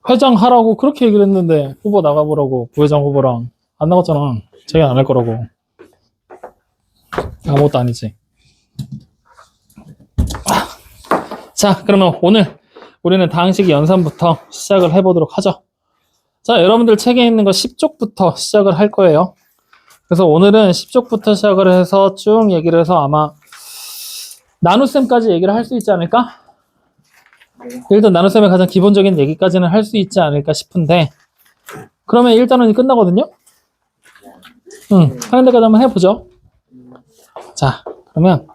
회장 하라고 그렇게 얘기를 했는데 후보 나가보라고 부회장 후보랑 안 나갔잖아. 자기는 안 할 거라고. 아무것도 아니지. 자, 그러면 오늘 우리는 다항식 연산부터 시작을 해보도록 하죠. 자, 여러분들 책에 있는 거 10쪽부터 시작을 할 거예요. 그래서 오늘은 10쪽부터 시작을 해서 쭉 얘기를 해서 아마 나눗셈까지 얘기를 할 수 있지 않을까? 일단 나눗셈의 가장 기본적인 얘기까지는 할 수 있지 않을까 싶은데, 그러면 일단은 끝나거든요? 하는 데까지 한번 해보죠. 자, 그러면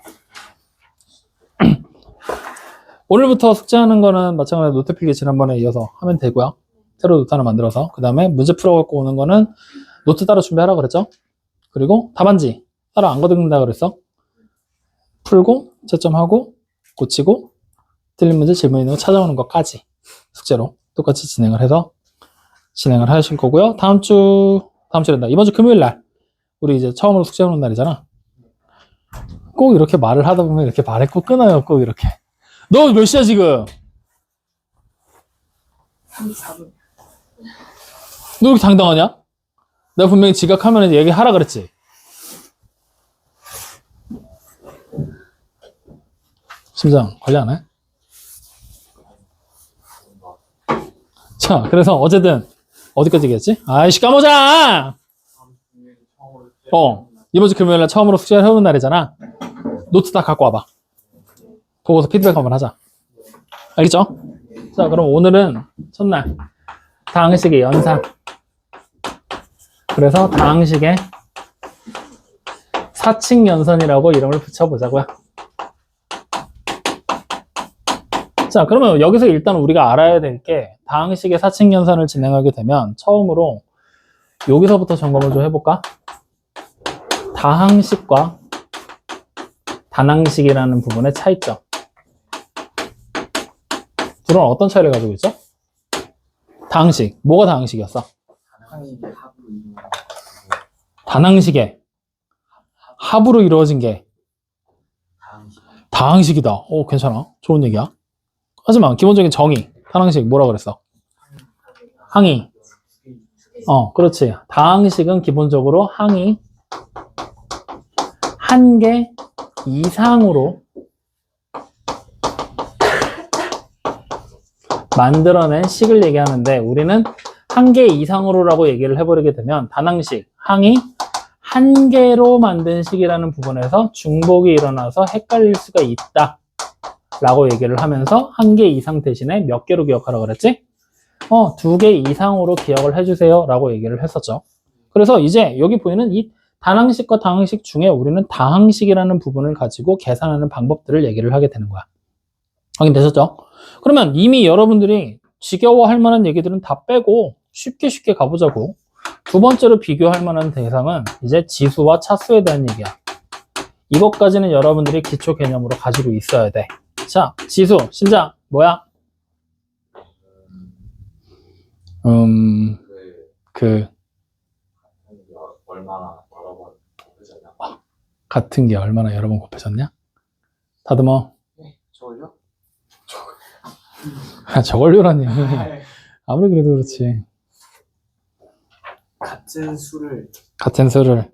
오늘부터 숙제하는 거는 마찬가지로 노트 필기 지난번에 이어서 하면 되고요. 새로 노트 하나 만들어서 그 다음에 문제 풀어갖고 오는 거는 노트 따로 준비하라 그랬죠? 그리고 답안지 따로 안 거둔다 그랬어. 풀고 채점하고 고치고 틀린 문제 질문 있는 거 찾아오는 것까지 숙제로 똑같이 진행을 해서 진행을 하실 거고요. 다음 주란다. 이번 주 금요일 날 우리 이제 처음으로 숙제하는 날이잖아. 꼭 이렇게 말을 하다 보면 이렇게 말했고 끊어요. 꼭 이렇게. 너 몇 시야 지금? 34분. 너 이렇게 당당하냐? 내가 분명히 지각하면 얘기하라 그랬지. 심장 관리 안 해? 자, 그래서 어쨌든 어디까지 얘기했지? 아이씨 까먹자! 이번 주 금요일 날 처음으로 숙제를 해오는 날이잖아. 노트 다 갖고 와봐. 보고서 피드백 한번 하자. 알겠죠? 자, 그럼 오늘은 첫날 다항식의 연산. 그래서 다항식의 사칙 연산이라고 이름을 붙여보자고요. 자, 그러면 여기서 일단 우리가 알아야 될 게 다항식의 사칙 연산을 진행하게 되면 처음으로 여기서부터 점검을 좀 해볼까? 다항식과 단항식이라는 부분의 차이점. 둘은 어떤 차이를 가지고 있죠? 다항식. 뭐가 다항식이었어? 단항식의 합으로 이루어진 게 다항식이다. 오, 괜찮아. 좋은 얘기야. 하지만 기본적인 정의. 단항식 뭐라 그랬어? 항이. 그렇지. 다항식은 기본적으로 항이 한 개 이상으로 만들어낸 식을 얘기하는데 우리는 한 개 이상으로라고 얘기를 해버리게 되면 단항식, 항이 한 개로 만든 식이라는 부분에서 중복이 일어나서 헷갈릴 수가 있다 라고 얘기를 하면서 한 개 이상 대신에 몇 개로 기억하라고 그랬지? 2개 이상으로 기억을 해주세요 라고 얘기를 했었죠. 그래서 이제 여기 보이는 이 단항식과 다항식 중에 우리는 다항식이라는 부분을 가지고 계산하는 방법들을 얘기를 하게 되는 거야. 확인되셨죠? 그러면 이미 여러분들이 지겨워할 만한 얘기들은 다 빼고 쉽게 가보자고. 두 번째로 비교할 만한 대상은 이제 지수와 차수에 대한 얘기야. 이것까지는 여러분들이 기초 개념으로 가지고 있어야 돼. 자, 지수, 심장, 뭐야? 얼마나 여러 번 곱해졌냐? 같은 게 얼마나 여러 번 곱해졌냐? 다듬어. 저걸요? 저걸요라니. 아무리 그래도 그렇지. 같은 수를 같은 수를.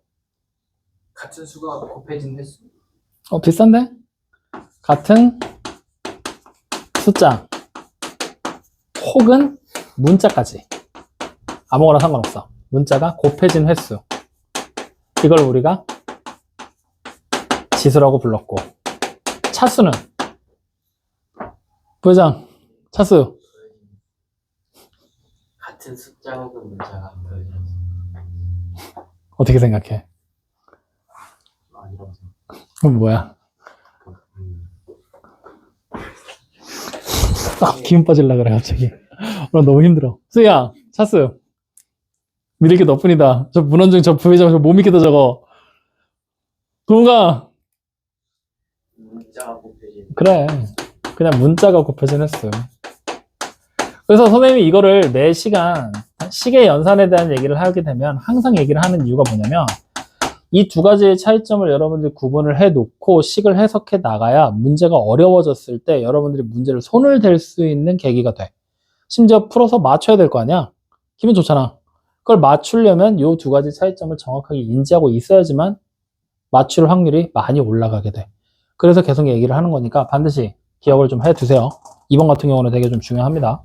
같은 수가 곱해진 횟수. 비싼데? 같은 숫자 혹은 문자까지 아무거나 상관없어. 문자가 곱해진 횟수. 이걸 우리가 지수라고 불렀고, 차수는 부회장 차수 같은 숫자 혹은 문자가 더해졌어. 어떻게 생각해? 아니라고 그럼 뭐야? 생각해. 기운 빠질라 그래 갑자기. 오늘 너무 힘들어. 수야 차수 믿을 게 너뿐이다. 저 문헌중 저 부회장 저 못 믿겠다 저거. 동우가 문자가 곱해진. 그래 그냥 문자가 곱해진 횟수. 그래서 선생님이 이거를 매 시간 식의 연산에 대한 얘기를 하게 되면 항상 얘기를 하는 이유가 뭐냐면 이 두 가지의 차이점을 여러분들이 구분을 해놓고 식을 해석해 나가야 문제가 어려워졌을 때 여러분들이 문제를 손을 댈 수 있는 계기가 돼. 심지어 풀어서 맞춰야 될 거 아니야? 기분 좋잖아. 그걸 맞추려면 요 두 가지 차이점을 정확하게 인지하고 있어야지만 맞출 확률이 많이 올라가게 돼. 그래서 계속 얘기를 하는 거니까 반드시 기억을 좀 해두세요. 이번 같은 경우는 되게 좀 중요합니다.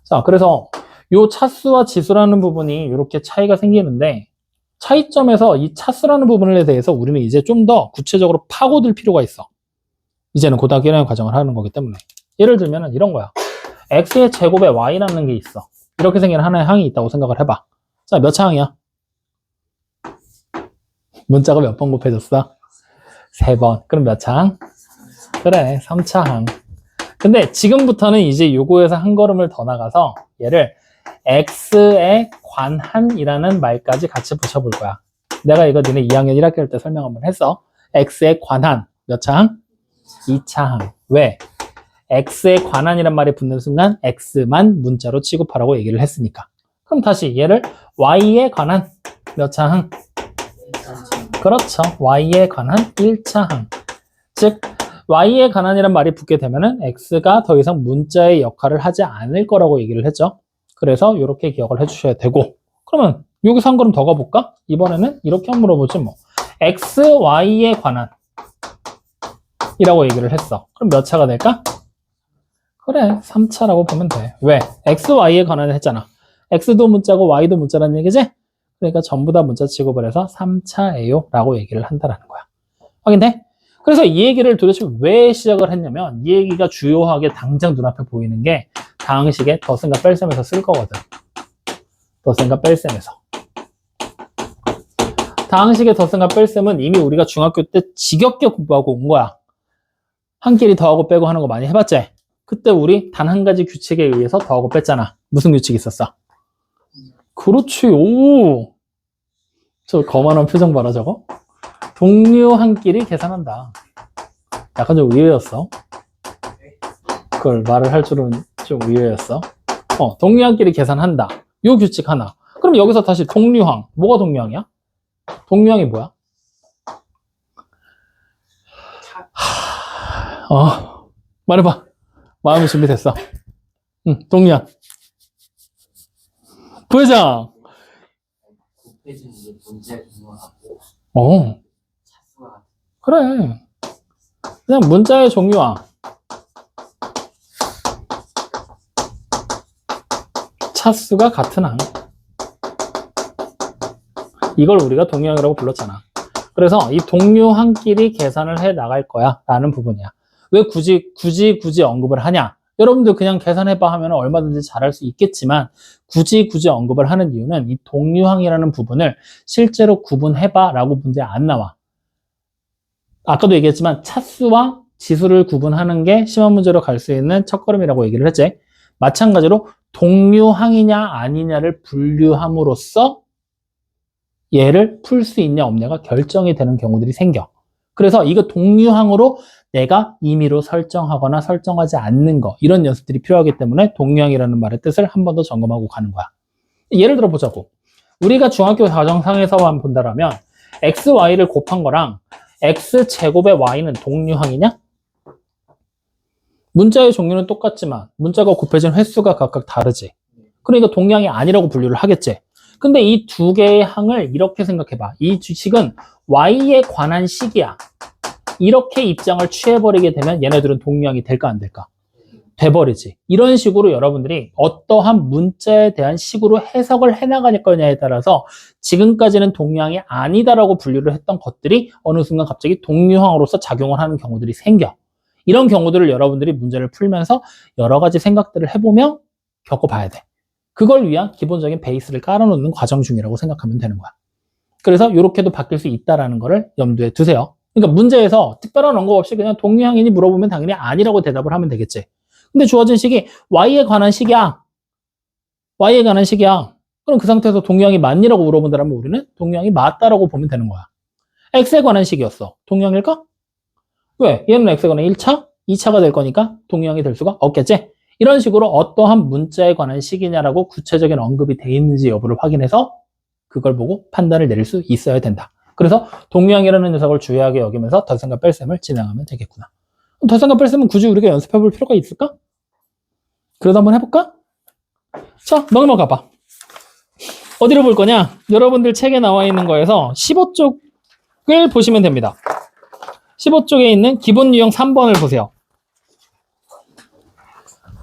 자, 그래서 요 차수와 지수라는 부분이 이렇게 차이가 생기는데 차이점에서 이 차수라는 부분에 대해서 우리는 이제 좀 더 구체적으로 파고들 필요가 있어. 이제는 고등학교 1학년 과정을 하는 거기 때문에. 예를 들면 이런 거야. x의 제곱에 y라는 게 있어. 이렇게 생긴 하나의 항이 있다고 생각을 해봐. 자, 몇 차 항이야? 문자가 몇 번 곱해졌어? 3번. 그럼 몇 차 항? 그래, 3차 항. 근데 지금부터는 이제 요거에서 한 걸음을 더 나가서 얘를 x에 관한이라는 말까지 같이 붙여볼 거야. 내가 이거 니네 2학년 1학기 할 때 설명 한번 했어. x에 관한 몇 차 항? 2차 항. 왜? x에 관한이란 말이 붙는 순간 x만 문자로 취급하라고 얘기를 했으니까. 그럼 다시 얘를 y에 관한 몇 차 항? 그렇죠. y에 관한 1차 항. 즉 y에 관한이란 말이 붙게 되면은 x가 더 이상 문자의 역할을 하지 않을 거라고 얘기를 했죠. 그래서 이렇게 기억을 해주셔야 되고, 그러면 여기서 한 걸음 더 가볼까? 이번에는 이렇게 한번 물어보지 뭐. x, y에 관한 이라고 얘기를 했어. 그럼 몇 차가 될까? 그래, 3차라고 보면 돼. 왜? x, y에 관한 했잖아. x도 문자고 y도 문자라는 얘기지? 그러니까 전부 다 문자 취급을 해서 3차예요 라고 얘기를 한다라는 거야. 확인돼? 그래서 이 얘기를 도대체 왜 시작을 했냐면 이 얘기가 주요하게 당장 눈앞에 보이는 게 다항식의 덧셈과 뺄셈에서 쓸 거거든. 덧셈과 뺄셈에서. 다항식의 덧셈과 뺄셈은 이미 우리가 중학교 때 지겹게 공부하고 온 거야. 한 끼리 더하고 빼고 하는 거 많이 해봤지? 그때 우리 단 한 가지 규칙에 의해서 더하고 뺐잖아. 무슨 규칙 있었어? 그렇지. 오, 저 거만한 표정 봐라 저거. 동료 한 끼리 계산한다. 약간 좀 의외였어. 그걸 말을 할 줄은 좀 의외였어. 동료 한 끼리 계산한다. 요 규칙 하나. 그럼 여기서 다시 동류항. 뭐가 동류항이야? 동류항이 뭐야? 말해봐. 마음이 준비됐어. 응, 동류항. 부회장. 곱해진 게 문제 중요하고 차수가 그래. 그냥 문자의 종류항. 차수가 같은 항. 이걸 우리가 동류항이라고 불렀잖아. 그래서 이 동류항끼리 계산을 해 나갈 거야 라는 부분이야. 왜 굳이 언급을 하냐? 여러분들 그냥 계산해봐 하면 얼마든지 잘할 수 있겠지만 굳이 언급을 하는 이유는 이 동류항이라는 부분을 실제로 구분해봐 라고 문제 안 나와. 아까도 얘기했지만 차수와 지수를 구분하는 게 시험 문제로 갈 수 있는 첫걸음이라고 얘기를 했지. 마찬가지로 동류항이냐 아니냐를 분류함으로써 얘를 풀 수 있냐 없냐가 결정이 되는 경우들이 생겨. 그래서 이거 동류항으로 내가 임의로 설정하거나 설정하지 않는 거, 이런 연습들이 필요하기 때문에 동류항이라는 말의 뜻을 한 번 더 점검하고 가는 거야. 예를 들어 보자고. 우리가 중학교 가정상에서만 본다라면 x, y를 곱한 거랑 x제곱의 y는 동류항이냐? 문자의 종류는 똑같지만 문자가 곱해진 횟수가 각각 다르지. 그러니까 동류항이 아니라고 분류를 하겠지. 근데 이 두 개의 항을 이렇게 생각해봐. 이 식은 y에 관한 식이야. 이렇게 입장을 취해버리게 되면 얘네들은 동류항이 될까 안 될까? 돼버리지. 이런 식으로 여러분들이 어떠한 문자에 대한 식으로 해석을 해나갈 거냐에 따라서 지금까지는 동류항이 아니다라고 분류를 했던 것들이 어느 순간 갑자기 동류항으로서 작용을 하는 경우들이 생겨. 이런 경우들을 여러분들이 문제를 풀면서 여러 가지 생각들을 해보며 겪어봐야 돼. 그걸 위한 기본적인 베이스를 깔아놓는 과정 중이라고 생각하면 되는 거야. 그래서 이렇게도 바뀔 수 있다는 거를 염두에 두세요. 그러니까 문제에서 특별한 언급 없이 그냥 동류항이니 물어보면 당연히 아니라고 대답을 하면 되겠지. 근데 주어진 식이 y에 관한 식이야. y에 관한 식이야. 그럼 그 상태에서 동류항이 맞니라고 물어본다면 우리는 동류항이 맞다라고 보면 되는 거야. x에 관한 식이었어. 동류항일까? 왜? 얘는 x에 관한 1차, 2차가 될 거니까 동류항이 될 수가 없겠지? 이런 식으로 어떠한 문자에 관한 식이냐라고 구체적인 언급이 돼 있는지 여부를 확인해서 그걸 보고 판단을 내릴 수 있어야 된다. 그래서 동류항이라는 녀석을 중요하게 여기면서 덧셈과 뺄셈을 진행하면 되겠구나. 덧셈과 뺄셈은 굳이 우리가 연습해 볼 필요가 있을까? 그래도 한번 해볼까? 자, 넘어가 봐. 어디로 볼 거냐? 여러분들 책에 나와 있는 거에서 15쪽을 보시면 됩니다. 15쪽에 있는 기본 유형 3번을 보세요.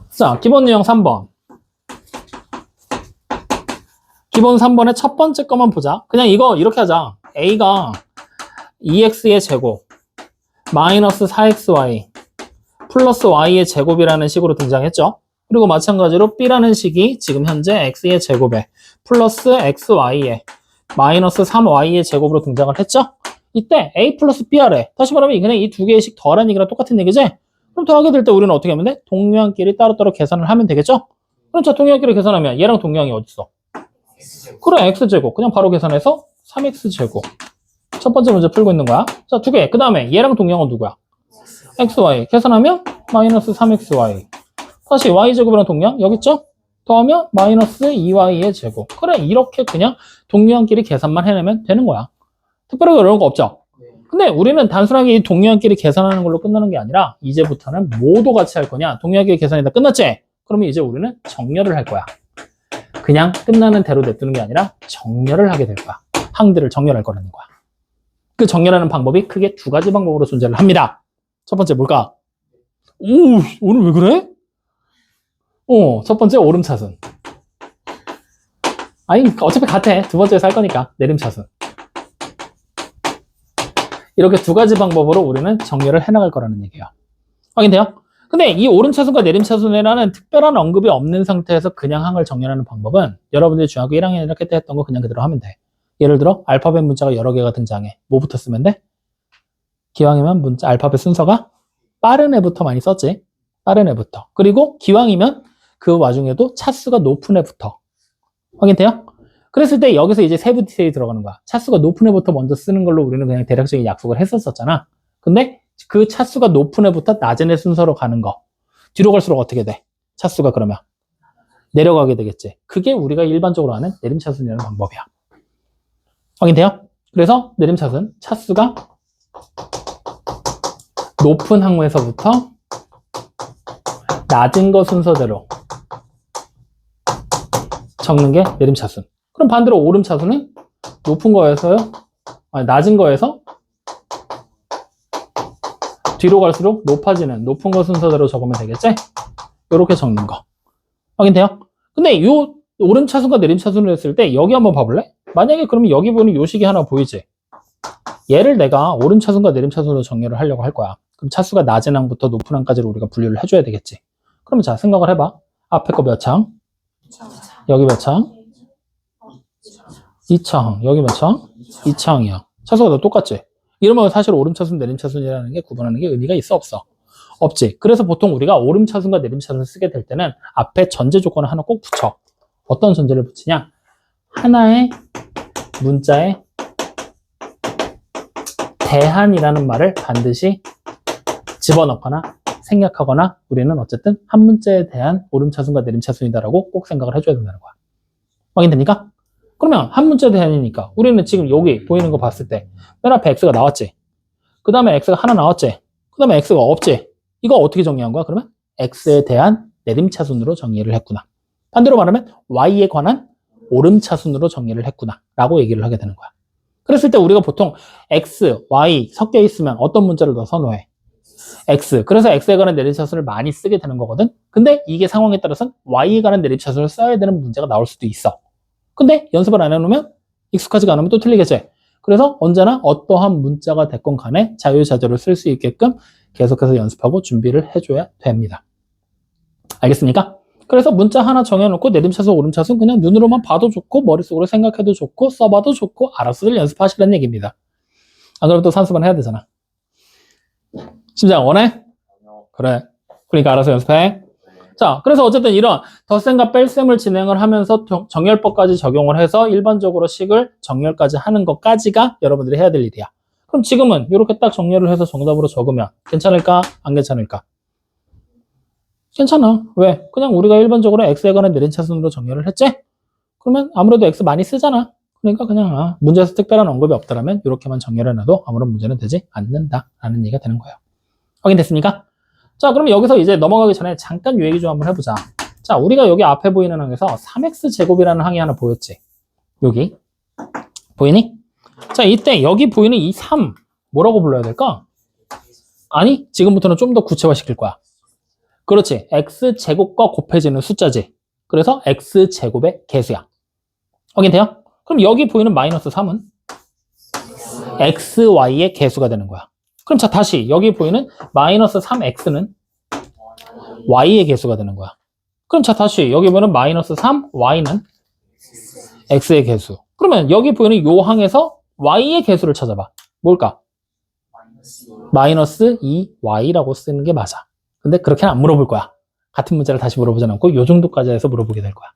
자, 기본 유형 3번. 기본 3번의 첫 번째 거만 보자. 그냥 이거 이렇게 하자. A가 2x의 제곱 마이너스 4xy 플러스 y의 제곱이라는 식으로 등장했죠. 그리고 마찬가지로 b라는 식이 지금 현재 x의 제곱에 플러스 xy에 마이너스 3y의 제곱으로 등장을 했죠. 이때 a 플러스 b 아래, 다시 말하면 그냥 이 두 개의 식 더하라는 얘기랑 똑같은 얘기지. 그럼 더하게 될 때 우리는 어떻게 하면 돼? 동류항끼리 따로따로 계산을 하면 되겠죠. 그럼 자, 동류항끼리 계산하면 얘랑 동류항이 어딨어? 그래, x제곱. 그냥 바로 계산해서 3x제곱. 첫 번째 문제 풀고 있는 거야. 자, 두 개. 그 다음에 얘랑 동량은 누구야? xy. 계산하면 마이너스 3xy. 다시 y제곱이랑 동량 여기 있죠? 더하면 마이너스 2y의 제곱. 그래, 이렇게 그냥 동량끼리 계산만 해내면 되는 거야. 특별하게 어려운 거 없죠? 근데 우리는 단순하게 이 동량끼리 계산하는 걸로 끝나는 게 아니라 이제부터는 뭐도 같이 할 거냐? 동량끼리 계산이 다 끝났지? 그러면 이제 우리는 정렬을 할 거야. 그냥 끝나는 대로 냅두는 게 아니라 정렬을 하게 될 거야. 항들을 정렬할 거라는 거야. 그 정렬하는 방법이 크게 두 가지 방법으로 존재를 합니다. 첫 번째 뭘까? 오, 오늘 왜 그래? 첫 번째 오름차순. 아니, 어차피 같아. 두 번째에서 할 거니까. 내림차순. 이렇게 두 가지 방법으로 우리는 정렬을 해나갈 거라는 얘기예요. 확인돼요? 근데 이 오름차순과 내림차순이라는 특별한 언급이 없는 상태에서 그냥 항을 정렬하는 방법은 여러분들이 중학교 1학년 이렇게 때 했던 거 그냥 그대로 하면 돼. 예를 들어 알파벳 문자가 여러 개가 등장해. 뭐부터 쓰면 돼? 기왕이면 문자 알파벳 순서가 빠른 애부터 많이 썼지. 빠른 애부터. 그리고 기왕이면 그 와중에도 차수가 높은 애부터. 확인돼요? 그랬을 때 여기서 이제 세부 디테일이 들어가는 거야. 차수가 높은 애부터 먼저 쓰는 걸로 우리는 그냥 대략적인 약속을 했었잖아. 근데 그 차수가 높은 애부터 낮은 애 순서로 가는 거. 뒤로 갈수록 어떻게 돼? 차수가 그러면 내려가게 되겠지. 그게 우리가 일반적으로 하는 내림차순이라는 방법이야. 확인돼요? 그래서 내림차순, 차수가 높은 항에서부터 낮은 거 순서대로 적는 게 내림차순. 그럼 반대로 오름차순은 높은 거에서요, 아니, 낮은 거에서 뒤로 갈수록 높아지는 높은 거 순서대로 적으면 되겠지? 이렇게 적는 거. 확인돼요? 근데 이 오름차순과 내림차순을 했을 때 여기 한번 봐볼래? 만약에 그러면 여기 보는 요 식이 하나 보이지? 얘를 내가 오름차순과 내림차순으로 정렬을 하려고 할 거야. 그럼 차수가 낮은 항부터 높은 항까지를 우리가 분류를 해줘야 되겠지. 그러면 자, 생각을 해봐. 앞에 거 몇 창? 여기 몇 창? 2창. 여기 몇 창? 2창이야. 차수가 다 똑같지? 이러면 사실 오름차순, 내림차순이라는 게 구분하는 게 의미가 있어, 없어? 없지. 그래서 보통 우리가 오름차순과 내림차순을 쓰게 될 때는 앞에 전제 조건을 하나 꼭 붙여. 어떤 전제를 붙이냐? 하나의 문자에 대한이라는 말을 반드시 집어넣거나 생략하거나 우리는 어쨌든 한 문자에 대한 오름차순과 내림차순이다라고 꼭 생각을 해줘야 된다는 거야. 확인됩니까? 그러면 한 문자에 대한이니까 우리는 지금 여기 보이는 거 봤을 때 맨 앞에 x가 나왔지? 그 다음에 x가 하나 나왔지? 그 다음에 x가 없지? 이거 어떻게 정리한 거야? 그러면 x에 대한 내림차순으로 정리를 했구나. 반대로 말하면 y에 관한 오름차순으로 정리를 했구나 라고 얘기를 하게 되는 거야. 그랬을 때 우리가 보통 x, y 섞여 있으면 어떤 문자를 더 선호해? x. 그래서 x에 관한 내림차순을 많이 쓰게 되는 거거든. 근데 이게 상황에 따라서는 y에 관한 내림차순을 써야 되는 문제가 나올 수도 있어. 근데 연습을 안 해놓으면 익숙하지가 않으면 또 틀리겠지. 그래서 언제나 어떠한 문자가 됐건 간에 자유자재로 쓸 수 있게끔 계속해서 연습하고 준비를 해줘야 됩니다. 알겠습니까? 그래서 문자 하나 정해놓고 내림차순, 오름차순 그냥 눈으로만 봐도 좋고 머릿속으로 생각해도 좋고 써봐도 좋고 알아서들 연습하시라는 얘기입니다. 안 그러면 또 산수만 해야 되잖아. 심장 원해? 그래. 그러니까 알아서 연습해. 자, 그래서 어쨌든 이런 덧셈과 뺄셈을 진행을 하면서 정렬법까지 적용을 해서 일반적으로 식을 정렬까지 하는 것까지가 여러분들이 해야 될 일이야. 그럼 지금은 이렇게 딱 정렬을 해서 정답으로 적으면 괜찮을까? 안 괜찮을까? 괜찮아. 왜? 그냥 우리가 일반적으로 x에 관한 내림차순으로 정렬을 했지? 그러면 아무래도 x 많이 쓰잖아. 그러니까 그냥 문제에서 특별한 언급이 없다라면 이렇게만 정렬해놔도 아무런 문제는 되지 않는다라는 얘기가 되는 거예요. 확인됐습니까? 자, 그럼 여기서 이제 넘어가기 전에 잠깐 요 얘기 좀 한번 해보자. 자, 우리가 여기 앞에 보이는 항에서 3x제곱이라는 항이 하나 보였지? 여기. 보이니? 자, 이때 여기 보이는 이 3, 뭐라고 불러야 될까? 아니, 지금부터는 좀 더 구체화시킬 거야. 그렇지. x제곱과 곱해지는 숫자지. 그래서 x제곱의 개수야. 확인돼요? 그럼 여기 보이는 마이너스 3은 xy의 개수가 되는 거야. 그럼 자, 다시 여기 보이는 마이너스 3x는 y의 개수가 되는 거야. 그럼 자, 다시 여기 보이는 마이너스 3y는 x의 개수. 그러면 여기 보이는 요 항에서 y의 개수를 찾아봐. 뭘까? 마이너스 2y라고 쓰는 게 맞아. 근데 그렇게는 안 물어볼 거야. 같은 문제를 다시 물어보지 않고 요 정도까지 해서 물어보게 될 거야.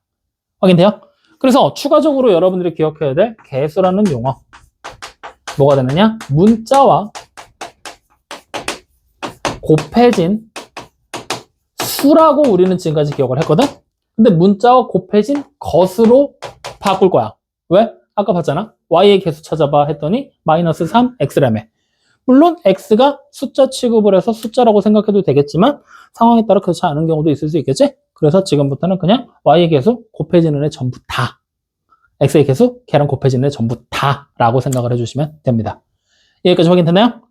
확인돼요? 그래서 추가적으로 여러분들이 기억해야 될 개수라는 용어. 뭐가 되느냐? 문자와 곱해진 수라고 우리는 지금까지 기억을 했거든? 근데 문자와 곱해진 것으로 바꿀 거야. 왜? 아까 봤잖아. y의 개수 찾아봐 했더니 마이너스 3x라며. 물론 x가 숫자 취급을 해서 숫자라고 생각해도 되겠지만 상황에 따라 그렇지 않은 경우도 있을 수 있겠지? 그래서 지금부터는 그냥 y의 개수 곱해지는 애 전부 다, x의 개수 걔랑 곱해지는 애 전부 다 라고 생각을 해주시면 됩니다. 여기까지 확인됐나요?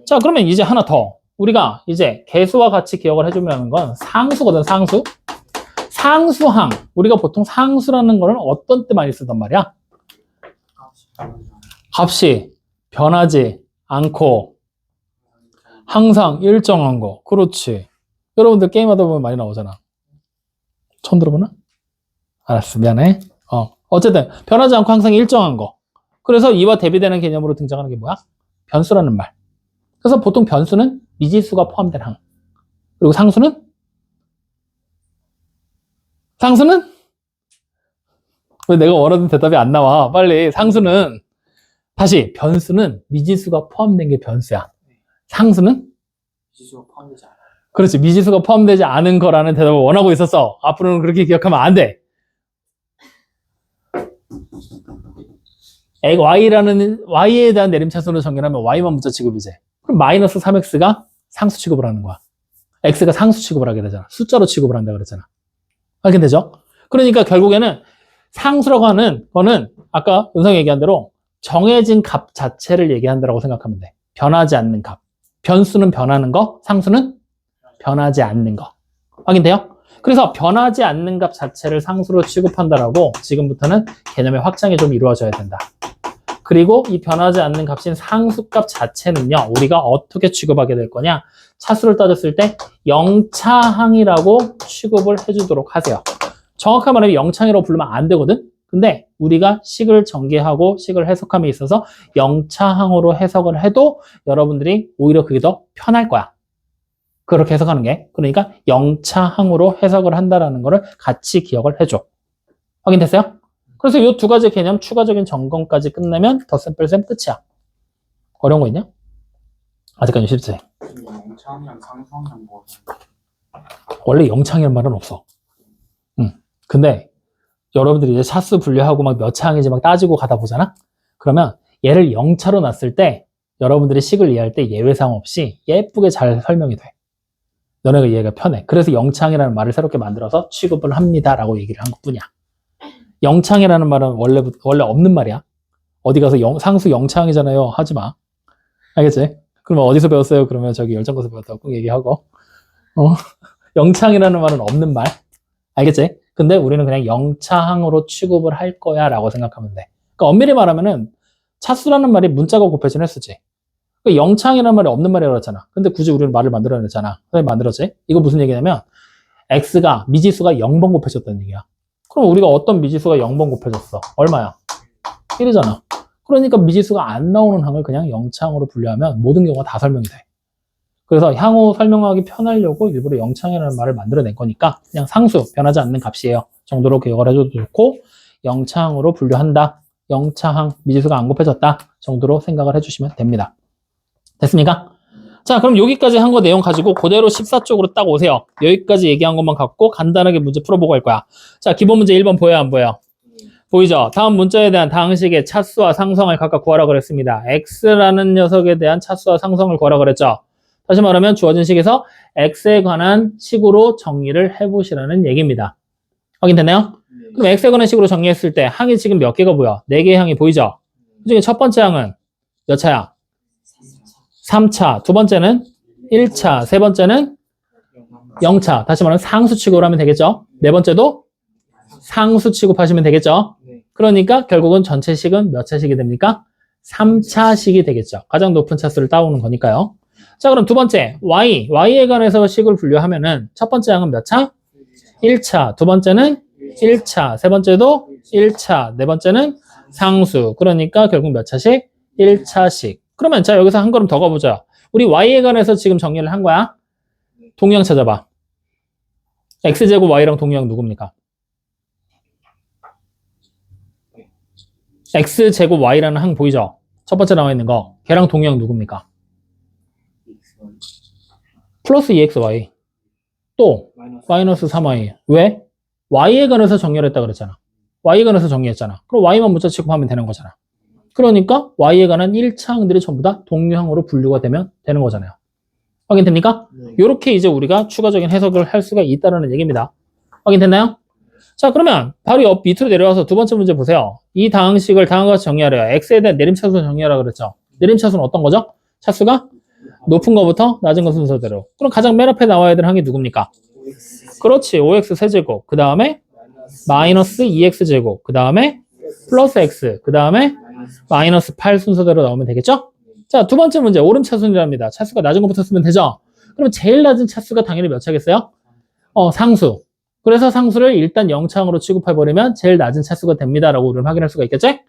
자, 그러면 이제 하나 더. 우리가 이제 개수와 같이 기억을 해주려는 건 상수거든. 상수. 상수항. 우리가 보통 상수라는 거는 어떤 때 많이 쓰단 말이야? 값이 변하지 않고 항상 일정한 거. 그렇지. 여러분들 게임하다 보면 많이 나오잖아. 처음 들어보나? 알았어. 미안해. 어쨌든 변하지 않고 항상 일정한 거. 그래서 이와 대비되는 개념으로 등장하는 게 뭐야? 변수라는 말. 그래서 보통 변수는 미지수가 포함된 항. 그리고 상수는? 상수는? 왜 내가 원하는 대답이 안 나와? 빨리. 상수는 다시 변수는 미지수가 포함된 게 변수야. 상수는? 미지수가 포함되지 않아요. 그렇지. 미지수가 포함되지 않은 거라는 대답을 원하고 있었어. 앞으로는 그렇게 기억하면 안 돼. y에 대한 내림차순으로 정렬하면 y만 문자 취급이지. 그럼 마이너스 3x가 상수 취급을 하는 거야. x가 상수 취급을 하게 되잖아. 숫자로 취급을 한다 그랬잖아. 알게 되죠? 그러니까 결국에는 상수라고 하는 거는 아까 은성이 얘기한 대로 정해진 값 자체를 얘기한다고 생각하면 돼. 변하지 않는 값. 변수는 변하는 거, 상수는 변하지 않는 거. 확인돼요? 그래서 변하지 않는 값 자체를 상수로 취급한다라고 지금부터는 개념의 확장이 좀 이루어져야 된다. 그리고 이 변하지 않는 값인 상수값 자체는요, 우리가 어떻게 취급하게 될 거냐? 차수를 따졌을 때 영차항이라고 취급을 해주도록 하세요. 정확하게 말하면 영차항이라고 부르면 안 되거든? 근데 우리가 식을 전개하고 식을 해석함에 있어서 영차항으로 해석을 해도 여러분들이 오히려 그게 더 편할 거야. 그렇게 해석하는 게. 그러니까 영차항으로 해석을 한다라는 거를 같이 기억을 해줘. 확인됐어요? 그래서 이 두 가지 개념 추가적인 점검까지 끝내면 덧셈 끝이야. 어려운 거 있냐? 아직까지 쉽지? 영창이랑 상수항이랑 뭐는? 원래 영창이라는 말은 없어. 근데 여러분들이 이제 차수 분류하고 막 몇 차항인지 막 따지고 가다 보잖아? 그러면 얘를 영차로 놨을 때 여러분들이 식을 이해할 때 예외사항 없이 예쁘게 잘 설명이 돼. 너네가 이해가 편해. 그래서 영창이라는 말을 새롭게 만들어서 취급을 합니다 라고 얘기를 한 것뿐이야. 영창이라는 말은 원래 없는 말이야. 어디 가서 상수 영창이잖아요. 하지 마. 알겠지? 그러면 어디서 배웠어요? 그러면 저기 열정거에서 배웠다고 꼭 얘기하고. 영창이라는 말은 없는 말. 알겠지? 근데 우리는 그냥 영차항으로 취급을 할 거야 라고 생각하면 돼. 그러니까 엄밀히 말하면은 차수라는 말이 문자가 곱해진 횟수지. 그러니까 영차항이라는 말이 없는 말이라고 했잖아. 근데 굳이 우리는 말을 만들어냈잖아. 선생님 만들었지? 이거 무슨 얘기냐면 미지수가 0번 곱해졌다는 얘기야. 그럼 우리가 어떤 미지수가 0번 곱해졌어? 얼마야? 1이잖아. 그러니까 미지수가 안 나오는 항을 그냥 영차항으로 분류하면 모든 경우가 다 설명이 돼. 그래서 향후 설명하기 편하려고 일부러 영차항이라는 말을 만들어낸 거니까 그냥 상수, 변하지 않는 값이에요 정도로 기억을 해줘도 좋고, 영차항으로 분류한다, 영차항, 미지수가 안 곱해졌다 정도로 생각을 해주시면 됩니다. 됐습니까? 자, 그럼 여기까지 한 거 내용 가지고 그대로 14쪽으로 딱 오세요. 여기까지 얘기한 것만 갖고 간단하게 문제 풀어보고 갈 거야. 자, 기본 문제 1번 보여요, 안 보여요? 보이죠? 다음 문자에 대한 다항식의 차수와 상성을 각각 구하라 그랬습니다. x라는 녀석에 대한 차수와 상성을 구하라 그랬죠. 다시 말하면 주어진 식에서 x에 관한 식으로 정리를 해보시라는 얘기입니다. 확인됐나요? 그럼 x에 관한 식으로 정리했을 때 항이 지금 몇 개가 보여? 4개의 항이 보이죠? 그중에 첫 번째 항은 몇 차야? 3차. 두 번째는 1차. 세 번째는 0차. 다시 말하면 상수 취급을 하면 되겠죠? 네 번째도 상수 취급하시면 되겠죠? 그러니까 결국은 전체 식은 몇 차식이 됩니까? 3차식이 되겠죠. 가장 높은 차수를 따오는 거니까요. 자, 그럼 두 번째 y에 관해서 식을 분류하면은 첫 번째 항은 몇 차? 1차. 두 번째는 1차. 세 번째도 1차. 네 번째는 상수. 그러니까 결국 몇 차식? 1차식. 그러면 자, 여기서 한 걸음 더 가보자. 우리 y에 관해서 지금 정리를 한 거야. 동량 찾아봐. x제곱 y랑 동량 누굽니까? x제곱 y라는 항 보이죠? 첫 번째 나와 있는 거. 걔랑 동량 누굽니까? 플러스 2xy. 또 마이너스 3y. 왜? y에 관해서 정렬했다 그랬잖아. y에 관해서 정리했잖아. 그럼 y만 문자 취급하면 되는 거잖아. 그러니까 y에 관한 1차 항들이 전부 다 동류항으로 분류가 되면 되는 거잖아요. 확인됩니까? 이렇게 이제 우리가 추가적인 해석을 할 수가 있다는 얘기입니다. 확인됐나요? 자, 그러면 바로 옆 밑으로 내려와서 두 번째 문제 보세요. 이 다항식을 다음과 같이 정리하래요. x에 대한 내림차수 정리하라 그랬죠. 내림차수는 어떤 거죠? 차수가 높은 거부터 낮은 거 순서대로. 그럼 가장 맨 앞에 나와야 될 항이 누굽니까? 그렇지. 5x 세제곱. 그 다음에 마이너스 2x 제곱. 그 다음에 플러스 x. 그 다음에 마이너스 8 순서대로 나오면 되겠죠? 자, 두 번째 문제. 오름차순이랍니다. 차수가 낮은 것부터 쓰면 되죠? 그럼 제일 낮은 차수가 당연히 몇 차겠어요? 상수. 그래서 상수를 일단 0차항으로 취급해버리면 제일 낮은 차수가 됩니다라고 우리는 확인할 수가 있겠지?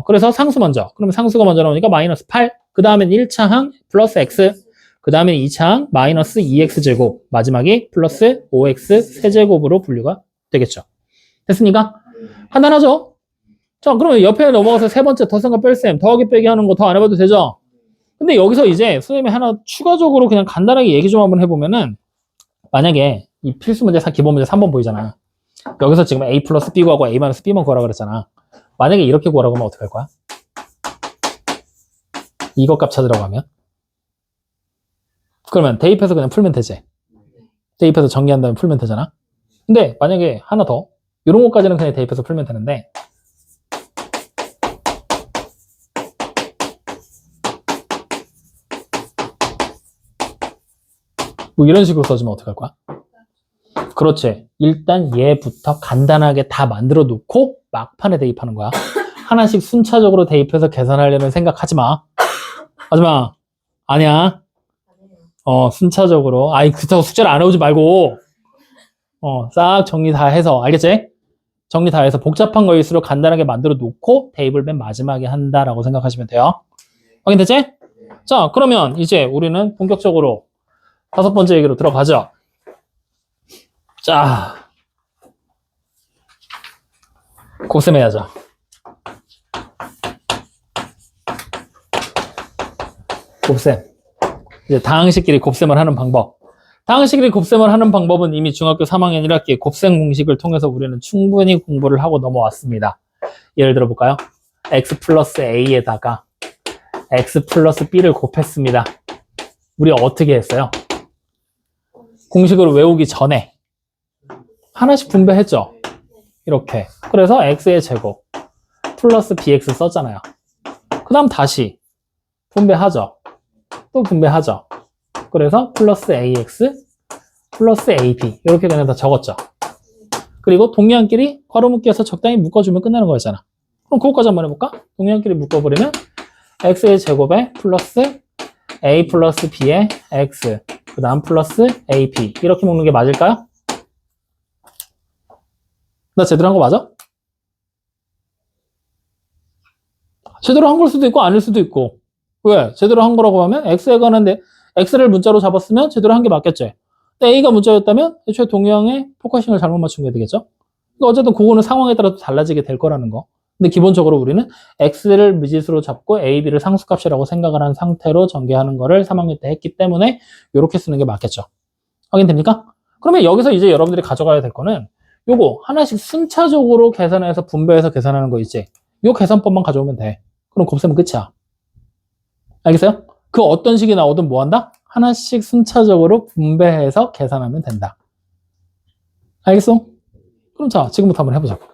그래서 상수 먼저. 그러면 상수가 먼저 나오니까 마이너스 8. 그 다음엔 1차항 플러스 x. 그 다음엔 2차항 마이너스 2x 제곱. 마지막이 플러스 5x 세제곱으로 분류가 되겠죠. 됐습니까? 간단하죠? 자, 그러면 옆에 넘어가서 세 번째 더셈과 뺄셈, 더하기 빼기 하는 거 더 안 해봐도 되죠? 근데 여기서 이제 선생님이 하나 추가적으로 그냥 간단하게 얘기 좀 한번 해보면은, 만약에 이 필수 문제, 기본 문제 3번 보이잖아. 여기서 지금 a 플러스 b 구하고 a 마이너스 b만 구하라 그랬잖아. 만약에 이렇게 구하라고 하면 어떻게 할 거야? 이거 값 찾으라고 하면? 그러면 대입해서 그냥 풀면 되지. 대입해서 정리한 다음에 풀면 되잖아. 근데 만약에 하나 더, 이런 것까지는 그냥 대입해서 풀면 되는데, 뭐 이런 식으로 써주면 어떡할 거야? 그렇지. 일단 얘부터 간단하게 다 만들어 놓고 막판에 대입하는 거야. 하나씩 순차적으로 대입해서 계산하려는 생각하지 마. 하지 마. 아니야. 순차적으로. 그렇다고 숙제를 안 해오지 말고. 싹 정리 다 해서. 알겠지? 정리 다 해서 복잡한 거일수록 간단하게 만들어 놓고 대입을 맨 마지막에 한다라고 생각하시면 돼요. 확인됐지? 자, 그러면 이제 우리는 본격적으로 다섯 번째 얘기로 들어가죠. 자, 곱셈해야죠. 곱셈. 이제 다항식끼리 곱셈을 하는 방법. 다항식끼리 곱셈을 하는 방법은 이미 중학교 3학년 1학기 곱셈 공식을 통해서 우리는 충분히 공부를 하고 넘어왔습니다. 예를 들어 볼까요? x 플러스 a에다가 x 플러스 b를 곱했습니다. 우리 어떻게 했어요? 공식을 외우기 전에 하나씩 분배했죠. 이렇게. 그래서 x의 제곱 플러스 bx 썼잖아요. 그 다음 다시 분배하죠. 또 분배하죠. 그래서 플러스 ax 플러스 ab 이렇게 그냥 다 적었죠. 그리고 동량끼리 괄호 묶여서 적당히 묶어주면 끝나는 거였잖아. 그럼 그것까지 한번 해볼까? 동량끼리 묶어버리면 x의 제곱에 플러스 a 플러스 b의 x 그 다음 플러스 AP 이렇게 먹는 게 맞을까요? 나 제대로 한 거 맞아? 제대로 한 걸 수도 있고 아닐 수도 있고. 왜? 제대로 한 거라고 하면 x에 관한데 x를 문자로 잡았으면 제대로 한 게 맞겠지. 근데 a가 문자였다면 애초에 동양의 포커싱을 잘못 맞춘 게 되겠죠. 그러니까 어쨌든 그거는 상황에 따라 달라지게 될 거라는 거. 근데 기본적으로 우리는 x를 미지수로 잡고 a, b를 상수값이라고 생각을 한 상태로 전개하는 거를 3학년 때 했기 때문에 이렇게 쓰는 게 맞겠죠. 확인됩니까? 그러면 여기서 이제 여러분들이 가져가야 될 거는 요거 하나씩 순차적으로 계산해서 분배해서 계산하는 거 있지. 요 계산법만 가져오면 돼. 그럼 곱셈은 끝이야. 알겠어요? 그 어떤 식이 나오든 뭐 한다? 하나씩 순차적으로 분배해서 계산하면 된다. 알겠어? 그럼 자, 지금부터 한번 해보자고.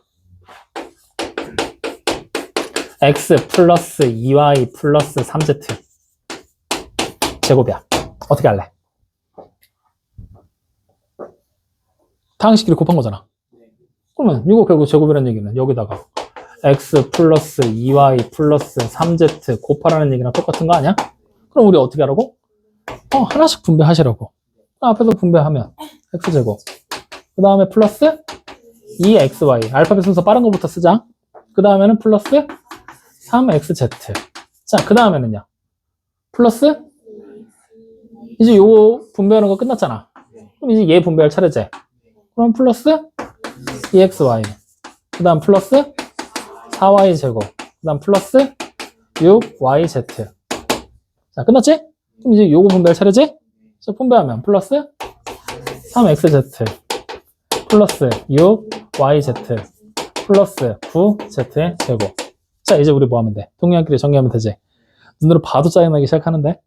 x 플러스 2y 플러스 3z 제곱이야. 어떻게 할래? 다항식끼리 곱한 거잖아. 그러면 이거 결국 제곱이라는 얘기는 여기다가 x 플러스 2y 플러스 3z 곱하라는 얘기랑 똑같은 거 아니야? 그럼 우리 어떻게 하라고? 하나씩 분배하시라고. 앞에서 분배하면 x제곱, 그 다음에 플러스 2xy, 알파벳 순서 빠른 거부터 쓰자. 그 다음에는 플러스 3xz. 자, 그 다음에는요 플러스, 이제 요거 분배하는 거 끝났잖아. 그럼 이제 얘 분배할 차례지. 그럼 플러스 2xy, 그 다음 플러스 4y 제곱, 그 다음 플러스 6yz. 자, 끝났지? 그럼 이제 요거 분배할 차례지? 자, 분배하면 플러스 3xz 플러스 6yz 플러스 9z의 제곱. 자, 이제 우리 뭐 하면 돼? 동량끼리 정리하면 되지? 눈으로 봐도 짜증나기 시작하는데?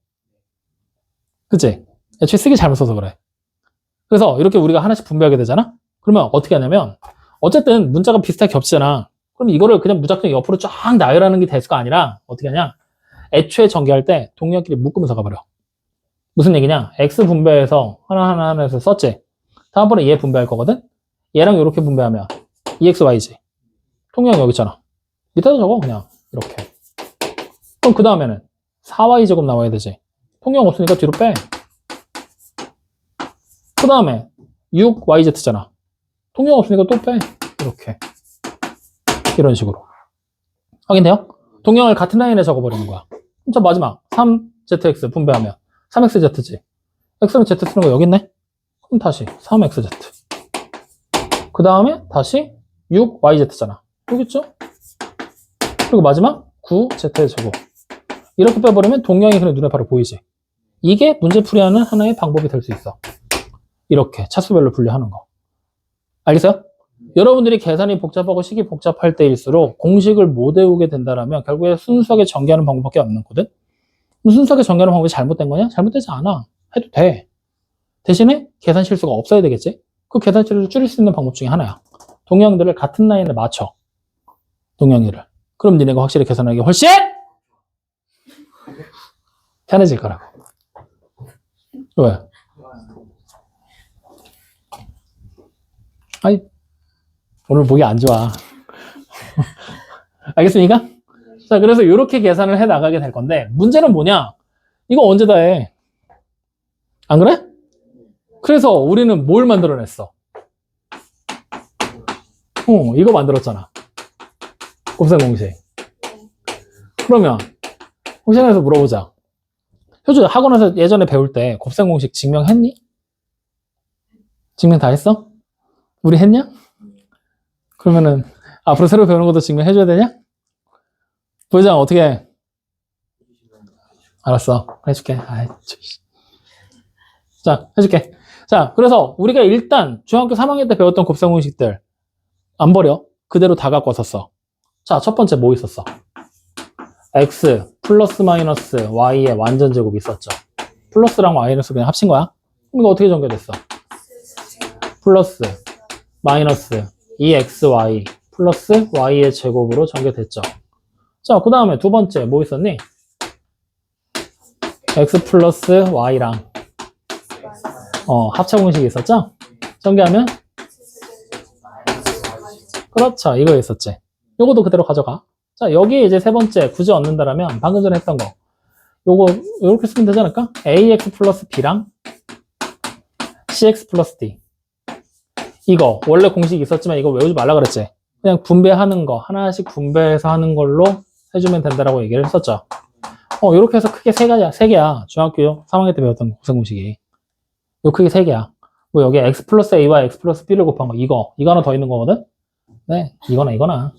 그치? 애초에 쓰기 잘못 써서 그래. 그래서 이렇게 우리가 하나씩 분배하게 되잖아? 그러면 어떻게 하냐면, 어쨌든 문자가 비슷하게 겹치잖아. 그럼 이거를 그냥 무작정 옆으로 쫙 나열하는 게 대수가 아니라 어떻게 하냐? 애초에 전개할 때 동량끼리 묶으면서 가버려. 무슨 얘기냐? x 분배해서 하나 해서 썼지? 다음번에 얘 분배할 거거든? 얘랑 이렇게 분배하면 2xy지. 통영 여기 있잖아. 밑에다 적어 그냥 이렇게. 그럼 그 다음에는 4y 제곱 나와야 되지. 통영 없으니까 뒤로 빼. 그 다음에 6yz잖아. 통영 없으니까 또 빼. 이렇게. 이런 식으로. 확인돼요? 동영을 같은 라인에 적어버리는 거야. 그럼 자, 마지막 3zx 분배하면 3xz지. x는 z 쓰는 거 여기 있네? 그럼 다시 3xz. 그 다음에 다시 6yz잖아. 여기 있죠? 그리고 마지막 9z의 제곱. 이렇게 빼버리면 동량이 그냥 눈에 바로 보이지. 이게 문제풀이하는 하나의 방법이 될 수 있어. 이렇게 차수별로 분류하는 거. 알겠어요? 여러분들이 계산이 복잡하고 식이 복잡할 때일수록 공식을 못 외우게 된다면 결국에 순수하게 전개하는 방법밖에 없는 거든. 순수하게 전개하는 방법이 잘못된 거냐? 잘못되지 않아. 해도 돼. 대신에 계산 실수가 없어야 되겠지? 그 계산 실수를 줄일 수 있는 방법 중에 하나야. 동량들을 같은 라인에 맞춰. 동량이를. 그럼 니네가 확실히 계산하기 훨씬 편해질 거라고. 왜? 아니, 오늘 목이 안 좋아. 알겠습니까? 자, 그래서 이렇게 계산을 해 나가게 될 건데, 문제는 뭐냐? 이거 언제 다 해? 안 그래? 그래서 우리는 뭘 만들어냈어? 이거 만들었잖아. 곱셈 공식. 그러면 혹시나해서 물어보자. 효주, 학원에서 예전에 배울 때 곱셈 공식 증명했니? 증명 다 했어? 우리 했냐? 그러면은 앞으로 새로 배우는 것도 증명해줘야 되냐? 부회장 어떻게 해? 알았어. 해줄게. 자, 해줄게. 자, 그래서 우리가 일단 중학교 3학년 때 배웠던 곱셈 공식들 안 버려. 그대로 다 갖고 왔었어. 자, 첫 번째 뭐 있었어? x 플러스 마이너스 y의 완전 제곱이 있었죠. 플러스랑 마이너스 그냥 합친 거야. 그럼 이거 어떻게 전개됐어? 플러스 마이너스 2xy 플러스 y의 제곱으로 전개됐죠. 자, 그 다음에 두 번째 뭐 있었니? x 플러스 y랑 합차 공식이 있었죠? 전개하면 그렇죠. 이거 있었지. 요것도 그대로 가져가. 자, 여기에 이제 세 번째 굳이 얻는다라면 방금 전에 했던 거 요거 이렇게 쓰면 되지 않을까? ax 플러스 b랑 cx 플러스 d. 이거 원래 공식이 있었지만 이거 외우지 말라 그랬지. 그냥 분배하는 거 하나씩 분배해서 하는 걸로 해주면 된다라고 얘기를 했었죠. 이렇게 해서 크게 세 개야. 중학교 3학년 때 배웠던 곱셈 공식이. 요 크게 세 개야. 뭐 여기 x 플러스 a와 x 플러스 b를 곱한 거 이거 하나 더 있는 거거든. 네, 이거나.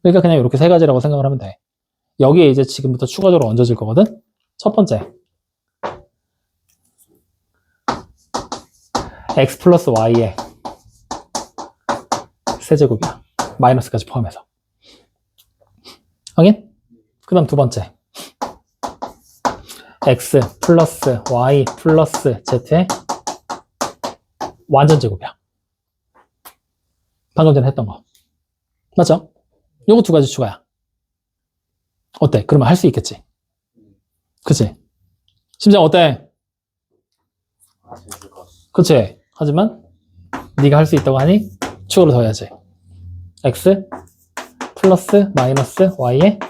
그러니까 그냥 이렇게 세 가지라고 생각을 하면 돼. 여기에 이제 지금부터 추가적으로 얹어질 거거든. 첫 번째 x 플러스 y의 세제곱이야. 마이너스까지 포함해서. 확인? 그 다음 두 번째 x 플러스 y 플러스 z의 완전 제곱이야. 방금 전에 했던 거. 맞죠? 요거 두 가지 추가야. 어때? 그러면 할 수 있겠지? 그치? 심장 어때? 그치? 하지만 네가 할 수 있다고 하니 추가로 더 해야지. x 플러스 마이너스 y의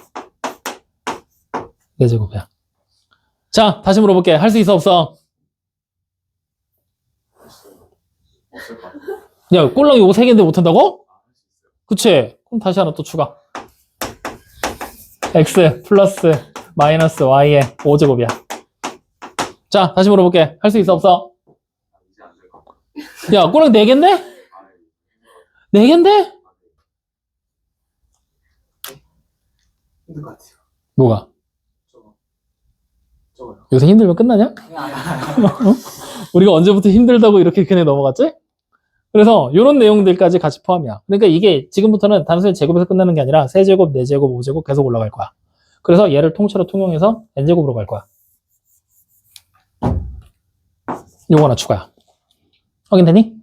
4제곱이야. 자, 다시 물어볼게. 할 수 있어, 없어? 야, 꼴랑 요거 3개인데 못한다고? 그치? 그럼 다시 하나 또 추가. x 플러스 마이너스 y의 5제곱이야. 자, 다시 물어볼게. 할 수 있어, 없어? 야, 꼴랑 4개인데? 4개인데? 힘들 것 같아요. 뭐가? 저거요. 요새 힘들면 끝나냐? 우리가 언제부터 힘들다고 이렇게 그냥 넘어갔지? 그래서 이런 내용들까지 같이 포함이야. 그러니까 이게 지금부터는 단순히 제곱에서 끝나는 게 아니라 세제곱, 네제곱, 5제곱 계속 올라갈 거야. 그래서 얘를 통째로 통용해서 n제곱으로 갈 거야. 요거 하나 추가야. 확인되니?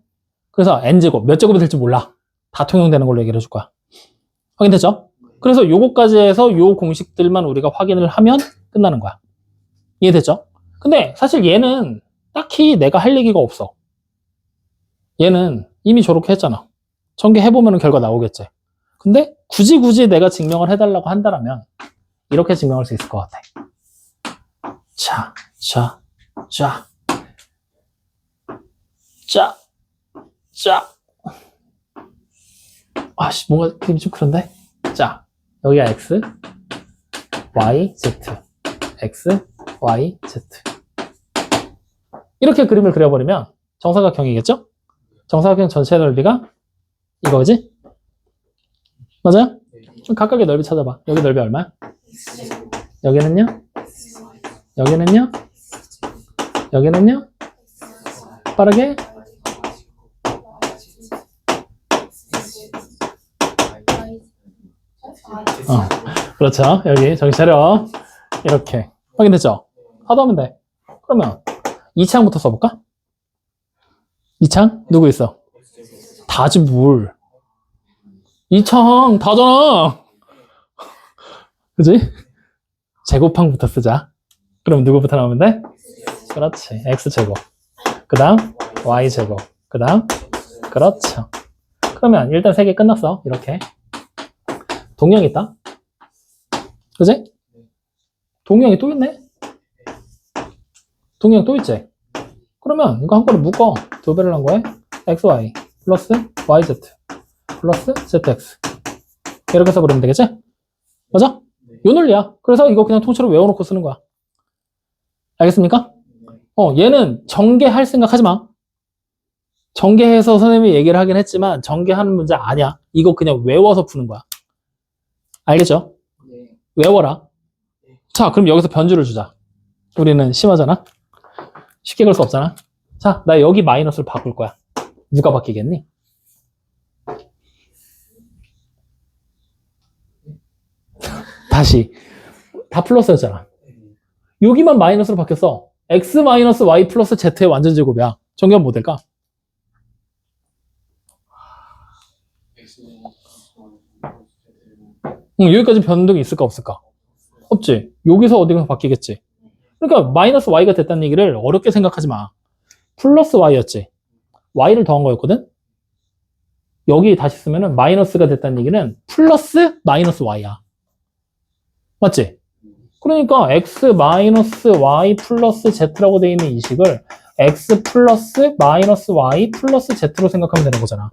그래서 n제곱, 몇 제곱이 될지 몰라. 다 통용되는 걸로 얘기를 해줄 거야. 확인됐죠? 그래서 요거까지 해서 요 공식들만 우리가 확인을 하면 끝나는 거야. 이해됐죠? 근데 사실 얘는 딱히 내가 할 얘기가 없어. 얘는 이미 저렇게 했잖아. 전개해보면 결과 나오겠지. 근데 굳이 내가 증명을 해달라고 한다면 이렇게 증명할 수 있을 것 같아. 자. 아씨, 뭔가 그림이 좀 그런데? 자, 여기가 x, y, z. x, y, z. 이렇게 그림을 그려버리면 정사각형이겠죠? 정사각형 전체 넓이가 이거지? 맞아요? 좀 각각의 넓이 찾아봐. 여기 넓이 얼마야? 여기는요? 여기는요? 여기는요? 빠르게? 그렇죠. 여기 정신 차려. 이렇게. 확인됐죠? 하도 하면 돼. 그러면 2창부터 써볼까? 2창? 누구 있어? 다지 뭘. 2창 다잖아. 그지? 제곱항부터 쓰자. 그럼 누구부터 나오면 돼? 그렇지. x제곱. 그 다음 y제곱. 그 다음 그렇죠. 그러면 일단 3개 끝났어. 이렇게. 동형이 있다. 그지? 동형이 또 있네? 동형 또 있지? 그러면 이거 한 번에 묶어. 2배를 한 거에 xy 플러스 yz 플러스 zx 이렇게 써버리면 되겠지? 맞아? 요 논리야. 그래서 이거 그냥 통째로 외워놓고 쓰는 거야. 알겠습니까? 얘는 전개할 생각 하지 마. 전개해서 선생님이 얘기를 하긴 했지만 전개하는 문제 아니야. 이거 그냥 외워서 푸는 거야. 알겠죠? 네. 외워라. 자, 그럼 여기서 변주를 주자. 우리는 심하잖아? 쉽게 걸 수 없잖아? 자, 나 여기 마이너스를 바꿀 거야. 누가 바뀌겠니? 다시. 다 플러스였잖아. 여기만 마이너스로 바뀌었어. x 마이너스 y 플러스 z의 완전 제곱이야. 정리하면 뭐 될까? 여기까지 변동이 있을까 없을까? 없지. 여기서 어디가 바뀌겠지. 그러니까 마이너스 y가 됐다는 얘기를 어렵게 생각하지 마. 플러스 y였지. y를 더한 거였거든. 여기 다시 쓰면은 마이너스가 됐다는 얘기는 플러스 마이너스 y야. 맞지? 그러니까 x 마이너스 y 플러스 z라고 되어 있는 이 식을 x 플러스 마이너스 y 플러스 z로 생각하면 되는 거잖아.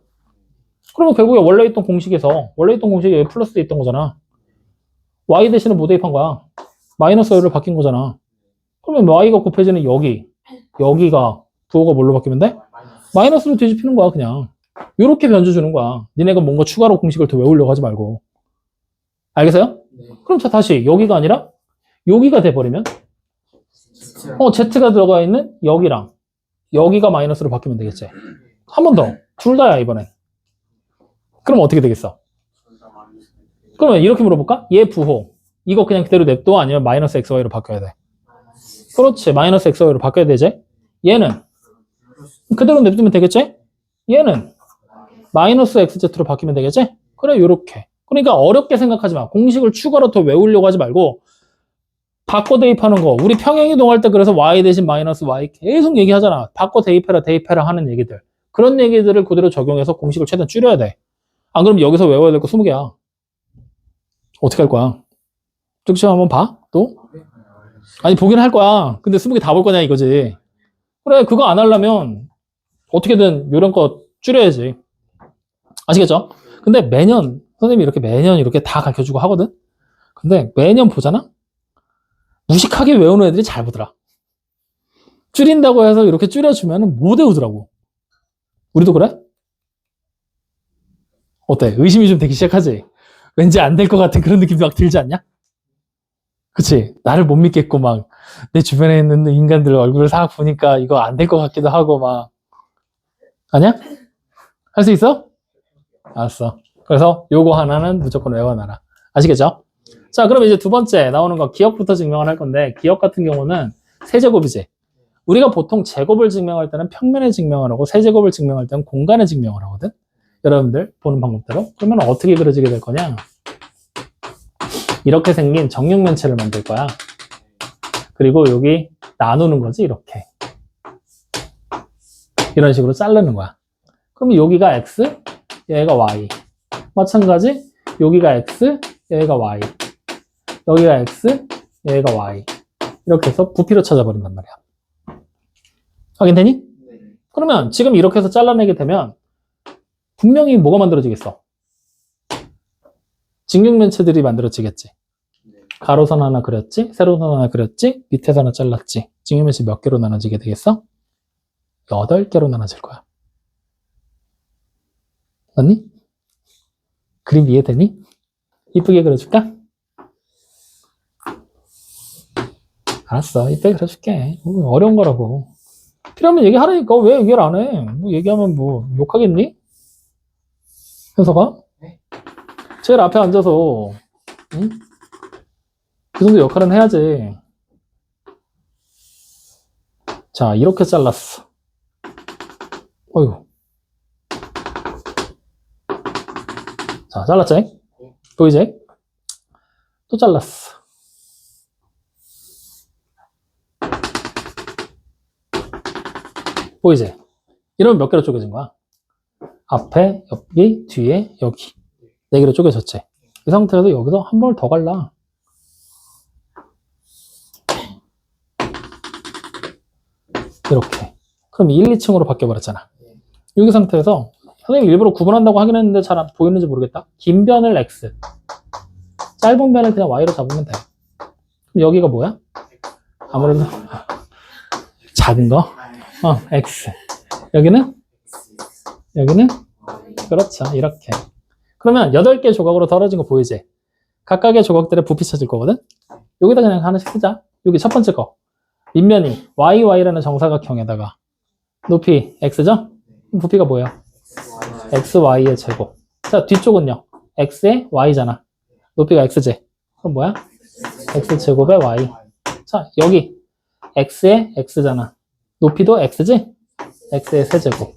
그러면 결국에 원래 있던 공식에서 원래 있던 공식이 여기 플러스 돼 있던 거잖아. y 대신에 뭐 대입한 거야? 마이너스 y로 바뀐 거잖아. 그러면 y가 곱해지는 여기가 부호가 뭘로 바뀌면 돼? 마이너스로 뒤집히는 거야 그냥. 요렇게 변주 주는 거야. 니네가 뭔가 추가로 공식을 더 외우려고 하지 말고. 알겠어요? 네. 그럼 자 다시 여기가 아니라 여기가 돼버리면 z가 들어가 있는 여기랑 여기가 마이너스로 바뀌면 되겠지. 한 번 더. 둘 다야 이번엔. 그럼 어떻게 되겠어? 그러면 이렇게 물어볼까? 얘 부호 이거 그냥 그대로 냅둬? 아니면 마이너스 xy로 바뀌어야 돼? 그렇지. 마이너스 xy로 바뀌어야 되지. 얘는 그대로 냅두면 되겠지? 얘는 마이너스 xz로 바뀌면 되겠지? 그래, 요렇게. 그러니까 어렵게 생각하지 마. 공식을 추가로 더 외우려고 하지 말고 바꿔 대입하는 거. 우리 평행이동할 때 그래서 y 대신 마이너스 y 계속 얘기하잖아. 바꿔 대입해라 하는 얘기들. 그런 얘기들을 그대로 적용해서 공식을 최대한 줄여야 돼. 안 그러면 여기서 외워야 될 거 20개야. 어떻게 할 거야? 쭉쭉 한번 봐? 또? 아니, 보긴 할 거야. 근데 20개 다 볼 거냐 이거지. 그래, 그거 안 하려면 어떻게든 이런 거 줄여야지. 아시겠죠? 근데 매년 선생님이 이렇게 매년 이렇게 다 가르쳐주고 하거든? 근데 매년 보잖아? 무식하게 외우는 애들이 잘 보더라. 줄인다고 해서 이렇게 줄여주면 못 외우더라고. 우리도 그래? 어때? 의심이 좀 되기 시작하지? 왠지 안 될 것 같은 그런 느낌도 막 들지 않냐? 그치? 나를 못 믿겠고 막 내 주변에 있는 인간들 얼굴을 싹 보니까 이거 안 될 것 같기도 하고 막 아니야? 할 수 있어? 알았어. 그래서 요거 하나는 무조건 외워놔라. 아시겠죠? 자, 그럼 이제 두 번째 나오는 거 기억부터 증명을 할 건데 기억 같은 경우는 세제곱이지. 우리가 보통 제곱을 증명할 때는 평면에 증명을 하고 세제곱을 증명할 때는 공간에 증명을 하거든. 여러분들 보는 방법대로. 그러면 어떻게 그려지게 될 거냐? 이렇게 생긴 정육면체를 만들 거야. 그리고 여기 나누는 거지, 이렇게. 이런 식으로 자르는 거야. 그럼 여기가 x, 얘가 y. 마찬가지, 여기가 x, 얘가 y. 여기가 x, 얘가 y. 이렇게 해서 부피로 찾아버린단 말이야. 확인되니? 네. 그러면 지금 이렇게 해서 잘라내게 되면 분명히 뭐가 만들어지겠어? 직육면체들이 만들어지겠지. 가로선 하나 그렸지, 세로선 하나 그렸지, 밑에서 하나 잘랐지. 직육면체 몇 개로 나눠지게 되겠어? 8개로 나눠질 거야. 맞니? 그림 이해되니? 이쁘게 그려줄까? 알았어, 이쁘게 그려줄게. 어려운 거라고. 필요하면 얘기하라니까. 왜 얘기를 안 해? 뭐 얘기하면 뭐 욕하겠니? 현서가? 네. 제일 앞에 앉아서 응? 그 정도 역할은 해야지. 자, 이렇게 잘랐어. 어휴. 자, 잘랐지? 보이지? 또 잘랐어. 보이지? 이러면 몇 개로 쪼개진 거야? 앞에, 여기, 뒤에, 여기. 4개로 쪼개졌지? 이 상태에서 여기서 한 번을 더 갈라. 이렇게. 그럼 1, 2층으로 바뀌어버렸잖아. 여기 상태에서 선생님 일부러 구분한다고 하긴 했는데 잘 보이는지 모르겠다. 긴 변을 x, 짧은 변을 그냥 y로 잡으면 돼. 그럼 여기가 뭐야? 아무래도 작은 거? x. 여기는? 그렇죠. 이렇게. 그러면 8개 조각으로 떨어진 거 보이지? 각각의 조각들의 부피 찾을 거거든? 여기다 그냥 하나씩 쓰자. 여기 첫 번째 거. 밑면이 YY라는 정사각형에다가 높이 X죠? 부피가 뭐예요? XY의 제곱. 자, 뒤쪽은요? X의 Y잖아. 높이가 X지. 그럼 뭐야? X제곱의 Y. 자, 여기 X의 X잖아. 높이도 X지? X의 세제곱.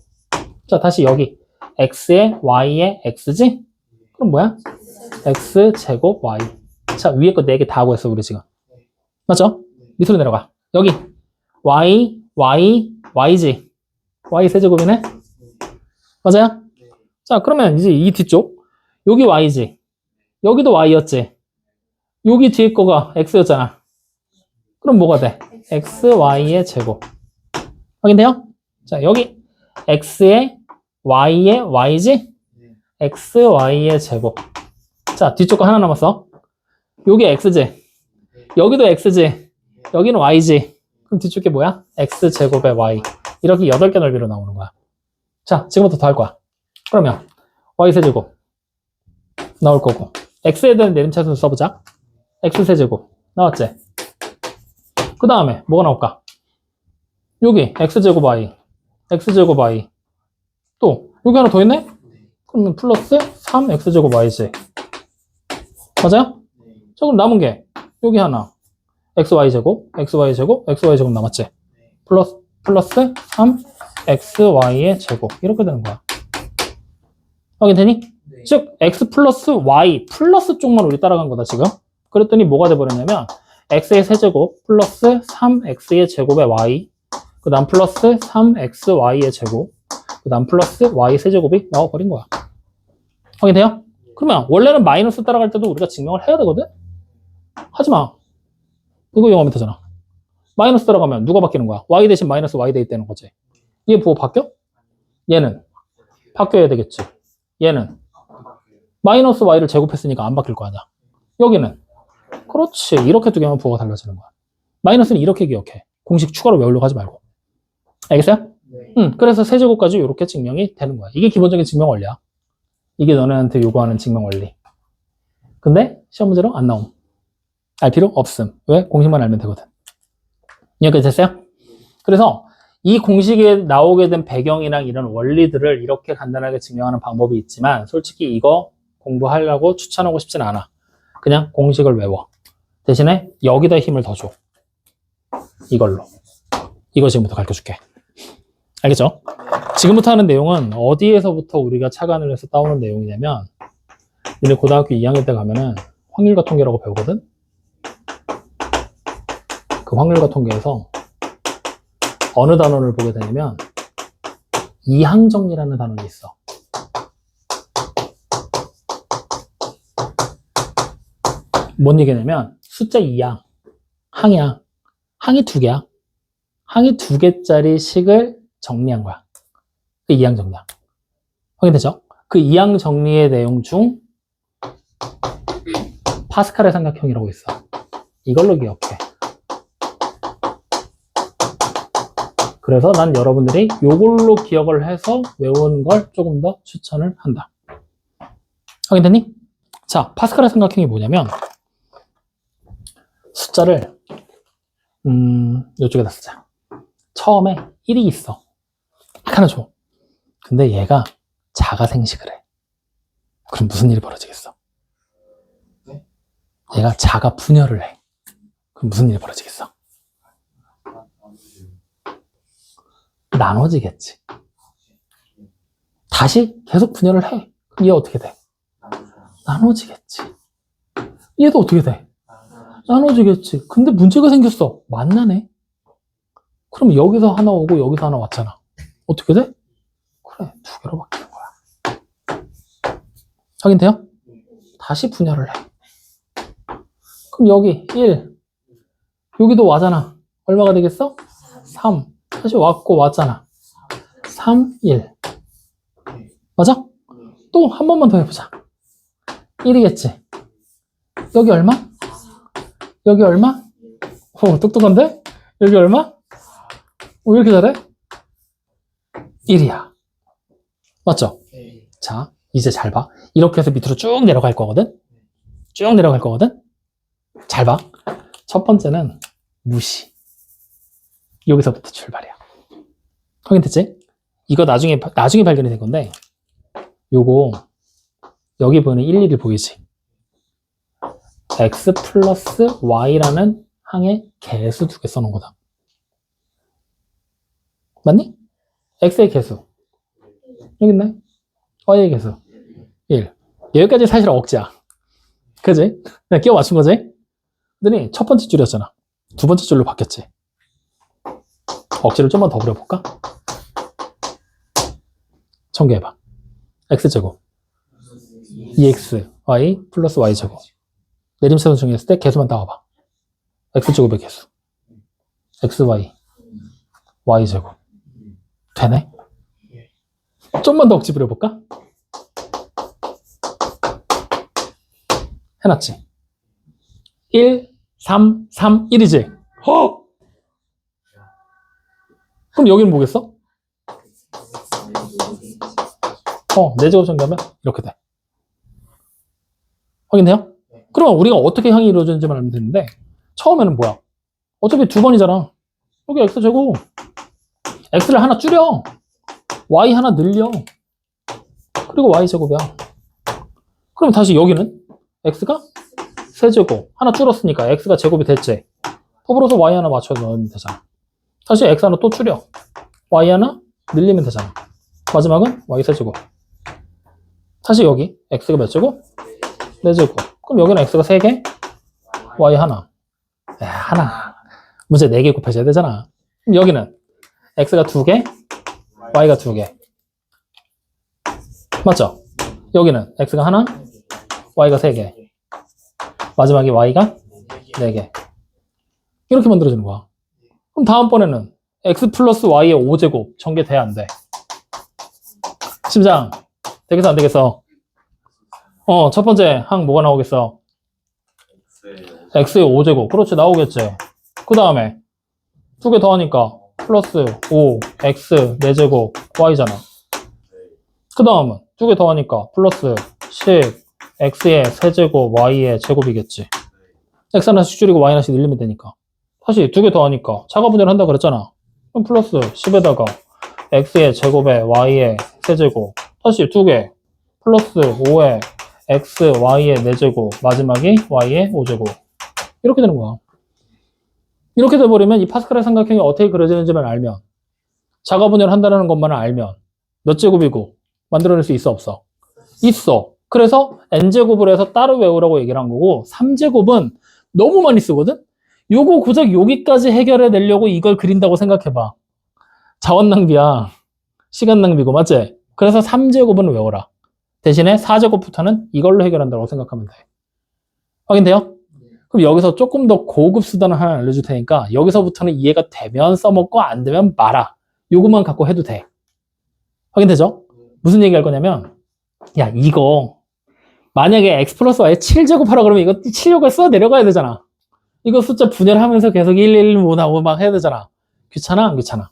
자, 다시 여기 X의 Y의 X지? 그럼 뭐야? X제곱 Y. 자, 위에 거 4개 다 구했어, 우리 지금. 맞죠? 밑으로 내려가. 여기 y, y, y지. y 세제곱이네? 맞아요? 자, 그러면 이제 이 뒤쪽 여기 y지. 여기도 y였지. 여기 뒤에 거가 x였잖아. 그럼 뭐가 돼? xy의 제곱. 확인돼요? 자, 여기 x의 y의 y지? xy의 제곱. 자, 뒤쪽 거 하나 남았어. 여기 x지. 여기도 x지. 여기는 y지. 그럼 뒤쪽 게 뭐야? x제곱의 y. 이렇게 8개 넓이로 나오는 거야. 자, 지금부터 더 할 거야. 그러면 y세제곱 나올 거고, x에 대한 내림차순 써보자. x세제곱 나왔지? 그 다음에 뭐가 나올까? 여기 x제곱 y, x제곱 y. 또 여기 하나 더 있네? 그러면 플러스 3x제곱 y지. 맞아요? 자, 그럼 남은 게 여기 하나 xy제곱, xy제곱, xy제곱 남았지? 플러스 3xy의 제곱. 이렇게 되는 거야. 확인되니? 네. 즉 x 플러스 y 플러스 쪽만 우리 따라간 거다 지금. 그랬더니 뭐가 돼버렸냐면 x의 세제곱 플러스 3x의 제곱의 y, 그 다음 플러스 3xy의 제곱, 그 다음 플러스 y 세제곱이 나와버린 거야. 확인돼요? 그러면 원래는 마이너스 따라갈 때도 우리가 증명을 해야 되거든? 하지마. 이거 영어면 되잖아. 마이너스 따라가면 누가 바뀌는 거야? y 대신 마이너스 y 대입되는 거지. 얘 부호 바뀌어? 얘는 바뀌어야 되겠지. 얘는 마이너스 y를 제곱했으니까 안 바뀔 거 아니야. 여기는 그렇지. 이렇게 두 개만 부호가 달라지는 거야. 마이너스는 이렇게 기억해. 공식 추가로 외우려고 하지 말고. 알겠어요? 네. 그래서 세제곱까지 이렇게 증명이 되는 거야. 이게 기본적인 증명 원리야. 이게 너네한테 요구하는 증명 원리. 근데 시험 문제로 안 나옴. 알 필요 없음. 왜? 공식만 알면 되거든. 여기까지 됐어요? 그래서 이 공식에 나오게 된 배경이랑 이런 원리들을 이렇게 간단하게 증명하는 방법이 있지만 솔직히 이거 공부하려고 추천하고 싶진 않아. 그냥 공식을 외워. 대신에 여기다 힘을 더 줘. 이걸로. 이거 지금부터 가르쳐줄게. 알겠죠? 지금부터 하는 내용은 어디에서부터 우리가 착안을 해서 따오는 내용이냐면 니네 고등학교 2학년 때 가면은 확률과 통계라고 배우거든? 그 확률과 통계에서 어느 단원을 보게 되냐면 이항정리라는 단원이 있어. 뭔 얘기냐면 숫자 2항, 항이야. 항이 2개야. 항이 2개짜리 식을 정리한 거야. 그 이항 정리야. 확인되죠? 그 이항 정리의 내용 중 파스칼의 삼각형이라고 있어. 이걸로 기억해. 그래서 난 여러분들이 이걸로 기억을 해서 외우는 걸 조금 더 추천을 한다. 확인됐니? 자, 파스칼의 삼각형이 뭐냐면 숫자를 이쪽에다 쓰자. 처음에 1이 있어. 딱 하나 줘. 근데 얘가 자가 생식을 해. 그럼 무슨 일이 벌어지겠어? 얘가 자가 분열을 해. 그럼 무슨 일이 벌어지겠어? 나눠지겠지. 다시 계속 분열을 해. 그럼 얘 어떻게 돼? 나눠지겠지. 얘도 어떻게 돼? 나눠지겠지. 근데 문제가 생겼어. 만나네. 그럼 여기서 하나 오고 여기서 하나 왔잖아. 어떻게 돼? 그래, 2개로 바뀌는 거야. 확인돼요? 다시 분열을 해. 그럼 여기 1, 여기도 와잖아. 얼마가 되겠어? 3. 다시 왔고 왔잖아. 3, 1. 맞아? 또 한 번만 더 해보자. 1이겠지. 여기 얼마? 여기 얼마? 오, 똑똑한데? 여기 얼마? 왜 이렇게 잘해? 1이야. 맞죠? 자, 이제 잘 봐. 이렇게 해서 밑으로 쭉 내려갈 거거든? 쭉 내려갈 거거든? 잘 봐. 첫 번째는 무시. 여기서부터 출발이야. 확인됐지? 이거 나중에 발견이 된 건데, 요거, 여기 보이는 1, 1이 보이지? x 플러스 y라는 항의 개수 2개 써놓은 거다. 맞니? x의 개수. 여기 있네. y의 개수. 1. 여기까지 사실 억지야. 그지? 그냥 끼워 맞춘 거지? 그랬더니 첫 번째 줄이었잖아. 두 번째 줄로 바뀌었지. 억지를 좀만 더 부려볼까? 전개해봐. x제곱 2xy 플러스 y제곱. 내림차순 정리했을 때 개수만 따와봐. x제곱의 개수 xy y제곱. 되네? 좀만 더 억지 부려볼까? 해놨지? 1, 3, 3, 1이지? 허! 그럼 여기는 뭐겠어? 4제곱 정리하면 이렇게 돼. 확인돼요? 그러면 우리가 어떻게 항이 이루어지는지만 알면 되는데 처음에는 뭐야? 어차피 2번이잖아. 여기 x제곱 x를 하나 줄여. y 하나 늘려. 그리고 y제곱이야. 그럼 다시 여기는 x가 세제곱 하나 줄었으니까 x가 제곱이 됐지. 더불어서 y 하나 맞춰서 넣으면 되잖아. 다시 x 하나 또 줄여. y 하나 늘리면 되잖아. 마지막은 y 세제곱. 다시 여기 x가 몇 제곱? 4제곱. 그럼 여기는 x가 3개, y 하나. 하나. 문제 4개 곱해줘야 되잖아. 그럼 여기는 x가 2개, y가 2개. 맞죠? 여기는 x가 하나, y가 3개. 마지막에 y가 4개. 이렇게 만들어지는 거야. 그럼 다음번에는 x 플러스 y의 5제곱 전개돼야 안 돼? 심장 되겠어 안 되겠어? 첫 번째 항 뭐가 나오겠어? x의 5제곱. 그렇지, 나오겠지. 그 다음에 2개 더하니까 플러스 5 x 4제곱 y잖아. 그 다음은 2개 더하니까 플러스 10 x의 세제곱 y의 제곱이겠지. x 하나씩 줄이고 y 하나씩 늘리면 되니까. 다시 2개 더하니까 자가분해를 한다 그랬잖아. 그럼 플러스 10에다가 x의 제곱에 y의 세제곱. 다시 2개 플러스 5에 x y의 4제곱. 마지막이 y의 5제곱. 이렇게 되는 거야. 이렇게 돼버리면 이 파스칼의 삼각형이 어떻게 그려지는지만 알면, 자가분해를 한다는 것만 알면 몇 제곱이고 만들어낼 수 있어 없어? 있어. 그래서 n제곱을 해서 따로 외우라고 얘기를 한 거고, 3제곱은 너무 많이 쓰거든? 요거 고작 여기까지 해결해 내려고 이걸 그린다고 생각해봐. 자원 낭비야. 시간 낭비고, 맞지? 그래서 3제곱은 외워라. 대신에 4제곱부터는 이걸로 해결한다고 생각하면 돼. 확인돼요? 그럼 여기서 조금 더 고급 수단을 하나 알려줄 테니까 여기서부터는 이해가 되면 써먹고 안 되면 말아. 요것만 갖고 해도 돼. 확인되죠? 무슨 얘기 할 거냐면, 야, 이거 만약에 x 플러스 y 7제곱 하라 그러면 이거 치려고 써 내려가야 되잖아. 이거 숫자 분열하면서 계속 1, 1, 5 나오고 막 해야 되잖아. 귀찮아 안 귀찮아?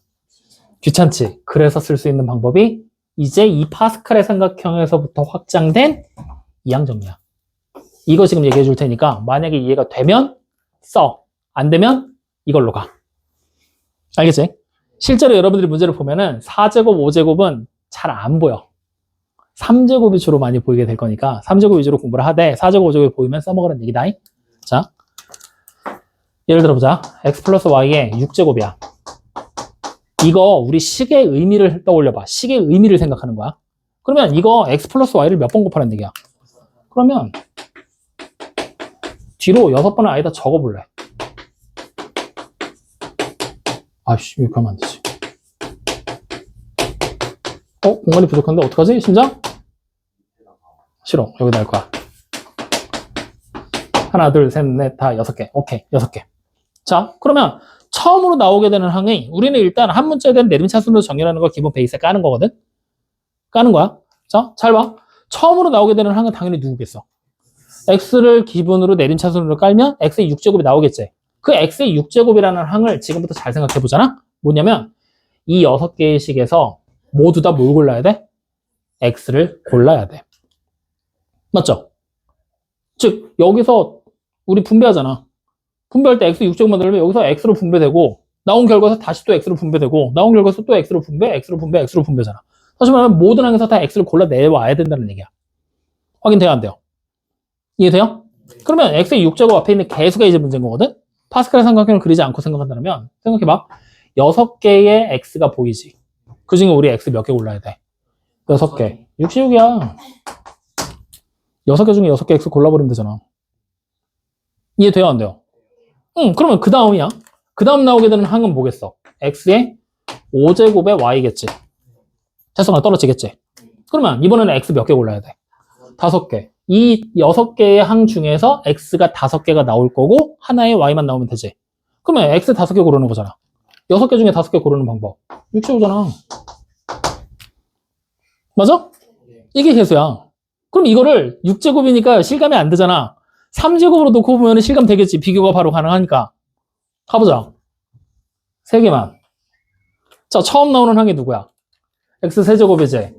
귀찮지. 그래서 쓸 수 있는 방법이 이제 이 파스칼의 삼각형에서부터 확장된 이항정리야. 이거 지금 얘기해 줄 테니까 만약에 이해가 되면 써. 안 되면 이걸로 가. 알겠지? 실제로 여러분들이 문제를 보면은 4제곱, 5제곱은 잘 안 보여. 3제곱이 주로 많이 보이게 될 거니까 3제곱 위주로 공부를 하되 4제곱, 5제곱이 보이면 써먹으라는 얘기다. 자, 예를 들어보자. x 플러스 y의 6제곱이야. 이거 우리 식의 의미를 떠올려봐. 식의 의미를 생각하는 거야. 그러면 이거 x 플러스 y를 몇 번 곱하라는 얘기야. 그러면 뒤로 6번을 아예 다 적어볼래. 아이씨, 이렇게 하면 안 되지. 공간이 부족한데 어떡하지? 심장? 싫어. 여기다 할 거야. 하나, 둘, 셋, 넷, 다 6개. 오케이, 6개. 자, 그러면 처음으로 나오게 되는 항이 우리는 일단 한 문자에 대한 내림차순으로 정의하는 걸 기본 베이스에 까는 거거든? 까는 거야. 자, 잘 봐. 처음으로 나오게 되는 항은 당연히 누구겠어? x를 기본으로 내림차순으로 깔면 x의 6제곱이 나오겠지. 그 x의 6제곱이라는 항을 지금부터 잘 생각해 보잖아. 뭐냐면 이 6개의 식에서 모두 다 뭘 골라야 돼? x를 골라야 돼. 맞죠? 즉 여기서 우리 분배하잖아. 분배할 때 x 6제곱 만들면 여기서 x로 분배되고, 나온 결과에서 다시 또 x로 분배되고, 나온 결과에서 또 x로 분배, x로 분배, x로 분배잖아. 다시 말하면 모든 항에서 다 x를 골라내와야 된다는 얘기야. 확인돼요 안 돼요? 이해돼요? 그러면 x의 6제곱 앞에 있는 개수가 이제 문제인 거거든? 파스칼의 삼각형을 그리지 않고 생각한다면 생각해봐. 6개의 x가 보이지. 그 중에 우리 x 몇 개 골라야 돼? 6개. 66이야. 6개 중에 6개 x 골라버리면 되잖아. 이해돼요 안 돼요? 그러면 그 다음이야. 그 다음 나오게 되는 항은 뭐겠어? x의 5제곱의 y겠지. 태성아 떨어지겠지. 그러면 이번에는 x 몇 개 골라야 돼? 5개. 이 6개의 항 중에서 x가 5개가 나올 거고 하나의 y만 나오면 되지. 그러면 x 5개 고르는 거잖아. 6개 중에 5개 고르는 방법. 65잖아. 맞아? 이게 개수야. 그럼 이거를 6제곱이니까 실감이 안 되잖아. 3제곱으로 놓고 보면 실감 되겠지. 비교가 바로 가능하니까. 가보자. 3개만. 자, 처음 나오는 항이 누구야? x 세제곱이지.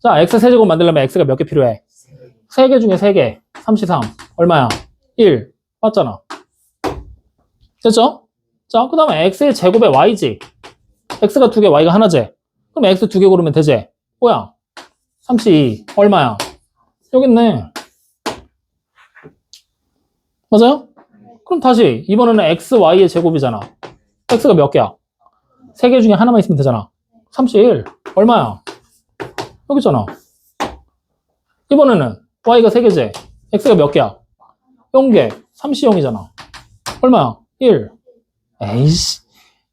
자, x 세제곱 만들려면 x가 몇 개 필요해? 3개 중에 3개. 33. 얼마야? 1. 맞잖아. 됐죠? 자, 그 다음에 x의 제곱에 y지. x가 2개, y가 하나지. 그럼 x 2개 고르면 되지. 뭐야? 32. 얼마야? 여기 있네. 맞아요? 그럼 다시 이번에는 x, y의 제곱이잖아. x가 몇 개야? 3개 중에 하나만 있으면 되잖아. 31. 얼마야? 여기 있잖아. 이번에는 y가 3개지. x가 몇 개야? 0개. 3시 0이잖아. 얼마야? 1. 에이씨.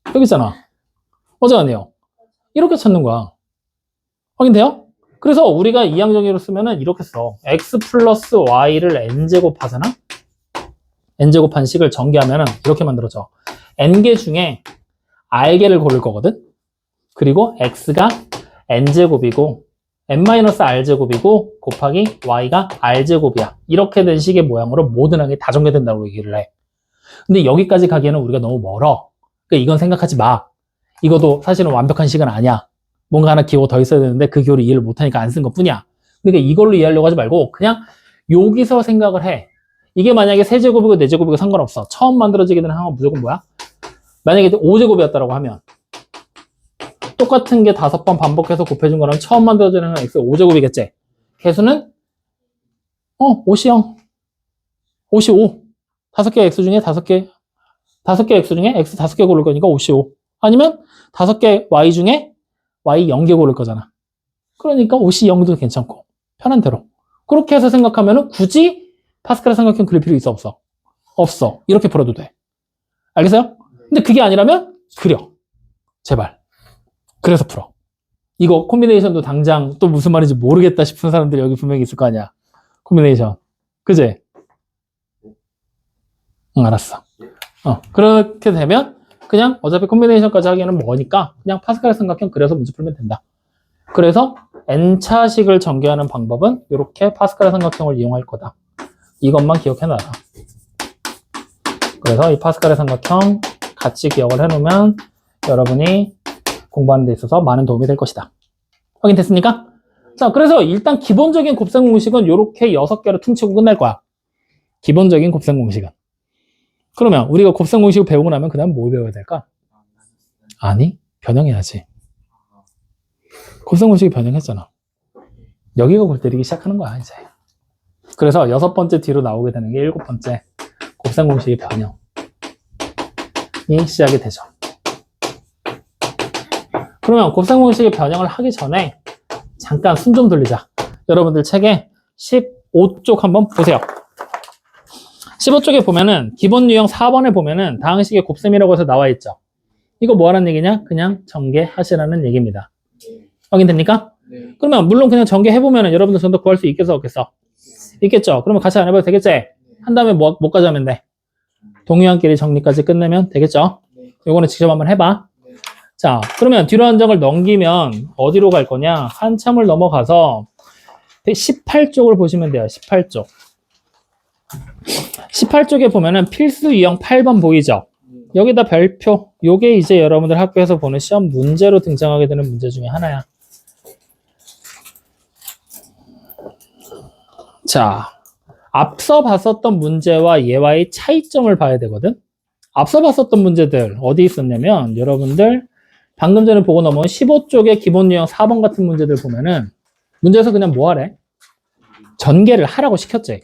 여기 있잖아. 맞아, 아니에요? 이렇게 찾는 거야. 확인돼요? 그래서 우리가 이항정의로 쓰면은 이렇게 써. x 플러스 y를 n제곱 하잖아? n제곱한 식을 전개하면은 이렇게 만들어져. n개 중에 r개를 고를 거거든? 그리고 x가 n제곱이고 n-r제곱이고 곱하기 y가 r제곱이야. 이렇게 된 식의 모양으로 모든 항이 다 전개된다고 얘기를 해. 근데 여기까지 가기에는 우리가 너무 멀어. 그러니까 이건 생각하지 마. 이것도 사실은 완벽한 식은 아니야. 뭔가 하나 기호가 더 있어야 되는데 그 기호를 이해를 못하니까 안 쓴 것뿐이야. 그러니까 이걸로 이해하려고 하지 말고 그냥 여기서 생각을 해. 이게 만약에 3제곱이고 4제곱이고 상관없어. 처음 만들어지게 되는 항은 무조건 뭐야? 만약에 5제곱이었다고 하면 똑같은 게 5번 반복해서 곱해준 거랑 처음 만들어지는 항은 x의 5제곱이겠지. 개수는 5시 0, 5시 5. 5개 x 중에 5개 x 중에 x 5개 고를 거니까 5시 5. 아니면 5개 y 중에 y 0개 고를 거잖아. 그러니까 5시 0도 괜찮고 편한 대로. 그렇게 해서 생각하면은 굳이 파스칼 삼각형 그릴 필요 있어 없어? 없어. 이렇게 풀어도 돼. 알겠어요? 근데 그게 아니라면 그려. 제발. 그래서 풀어. 이거 콤비네이션도 당장 또 무슨 말인지 모르겠다 싶은 사람들이 여기 분명히 있을 거 아니야. 콤비네이션. 그지? 응, 알았어. 그렇게 되면 그냥 어차피 콤비네이션까지 하기에는 뭐니까 그냥 파스칼 삼각형 그려서 문제 풀면 된다. 그래서 n차식을 전개하는 방법은 이렇게 파스칼 삼각형을 이용할 거다. 이것만 기억해놔라. 그래서 이 파스칼의 삼각형 같이 기억을 해놓으면 여러분이 공부하는 데 있어서 많은 도움이 될 것이다. 확인됐습니까? 자, 그래서 일단 기본적인 곱셈 공식은 이렇게 6개로 퉁치고 끝날 거야. 기본적인 곱셈 공식은. 그러면 우리가 곱셈 공식을 배우고 나면 그 다음 뭘 배워야 될까? 아니, 변형해야지. 곱셈 공식이 변형했잖아. 여기가 골 때리기 시작하는 거야, 이제. 그래서 6번째 뒤로 나오게 되는 게 7번째 곱셈 공식의 변형이 시작이 되죠. 그러면 곱셈 공식의 변형을 하기 전에 잠깐 숨 좀 돌리자. 여러분들 책에 15쪽 한번 보세요. 15쪽에 보면은 기본 유형 4번에 보면은 다항식의 곱셈이라고 해서 나와 있죠. 이거 뭐 하라는 얘기냐? 그냥 전개하시라는 얘기입니다. 확인됩니까? 네. 그러면 물론 그냥 전개해보면은 여러분들 정답 구할 수 있겠어 없겠어? 있겠죠? 그러면 같이 안 해봐도 되겠지? 한 다음에 뭐까지 하면 돼? 동유한끼리 정리까지 끝내면 되겠죠? 요거는 직접 한번 해봐. 자, 그러면 뒤로 한 장을 넘기면 어디로 갈 거냐? 한참을 넘어가서 18쪽을 보시면 돼요. 18쪽. 18쪽에 보면은 필수 유형 8번 보이죠? 여기다 별표. 요게 이제 여러분들 학교에서 보는 시험 문제로 등장하게 되는 문제 중에 하나야. 자, 앞서 봤었던 문제와 얘와의 차이점을 봐야 되거든? 앞서 봤었던 문제들 어디 있었냐면 여러분들 방금 전에 보고 넘어온 15쪽의 기본 유형 4번 같은 문제들 보면은 문제에서 그냥 뭐 하래? 전개를 하라고 시켰지.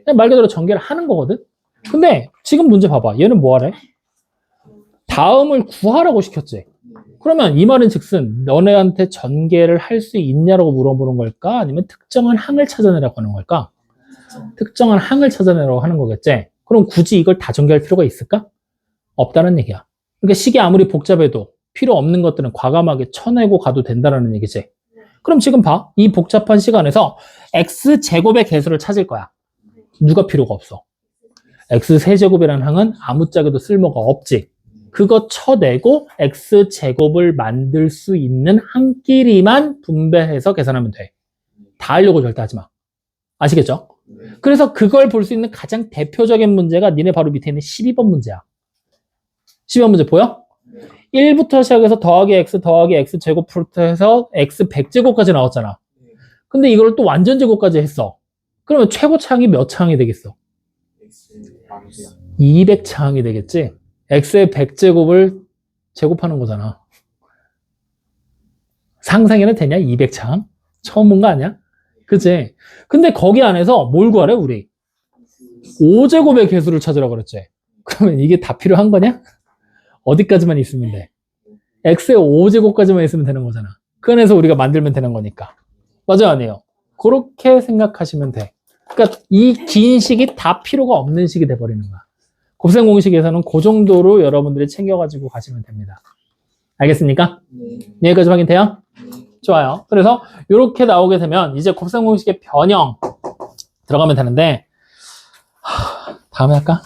그냥 말 그대로 전개를 하는 거거든? 근데 지금 문제 봐봐. 얘는 뭐 하래? 다음을 구하라고 시켰지. 그러면 이 말은 즉슨 너네한테 전개를 할 수 있냐라고 물어보는 걸까? 아니면 특정한 항을 찾아내라고 하는 걸까? 특정한 항을 찾아내라고 하는 거겠지. 그럼 굳이 이걸 다 전개할 필요가 있을까? 없다는 얘기야. 그러니까 식이 아무리 복잡해도 필요 없는 것들은 과감하게 쳐내고 가도 된다는 얘기지. 그럼 지금 봐. 이 복잡한 시간에서 x제곱의 개수를 찾을 거야. 누가 필요가 없어? x세제곱이라는 항은 아무짝에도 쓸모가 없지. 그거 쳐내고 x제곱을 만들 수 있는 항끼리만 분배해서 계산하면 돼. 다 하려고 절대 하지 마. 아시겠죠? 그래서 그걸 볼 수 있는 가장 대표적인 문제가 니네 바로 밑에 있는 12번 문제야. 12번 문제 보여? 1부터 시작해서 더하기 x 제곱부터 해서 x 100제곱까지 나왔잖아. 근데 이걸 또 완전 제곱까지 했어. 그러면 최고차항이 몇 차항이 되겠어? 200차항이 되겠지? x의 100제곱을 제곱하는 거잖아. 상상해도 되냐? 200차항? 처음 본 거 아니야? 그치? 근데 거기 안에서 뭘 구하래, 우리? 5제곱의 개수를 찾으라고 그랬지? 그러면 이게 다 필요한 거냐? 어디까지만 있으면 돼? x의 5제곱까지만 있으면 되는 거잖아. 그 안에서 우리가 만들면 되는 거니까. 맞아, 아니에요? 그렇게 생각하시면 돼. 그러니까 이 긴 식이 다 필요가 없는 식이 돼버리는 거야. 곱셈 공식에서는 그 정도로 여러분들이 챙겨가지고 가시면 됩니다. 알겠습니까? 네. 여기까지 확인돼요? 좋아요. 그래서 이렇게 나오게 되면 이제 곱셈 공식의 변형 들어가면 되는데 다음에 할까?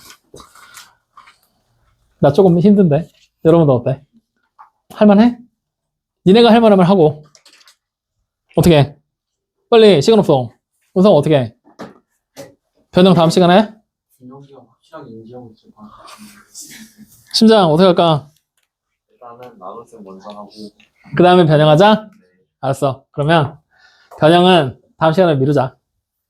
나 조금 힘든데 여러분도 어때? 할만해? 니네가 할만하면 하고 어떻게 해? 빨리 시간 없어. 우선 어떻게 해? 변형 다음 시간에? 준혁이가 확실하게 인지하고 있을 것 같아요. 심장 어떻게 할까? 일단은 나눗셈 먼저 하고 그 다음에 변형하자? 알았어. 그러면 변형은 다음 시간에 미루자.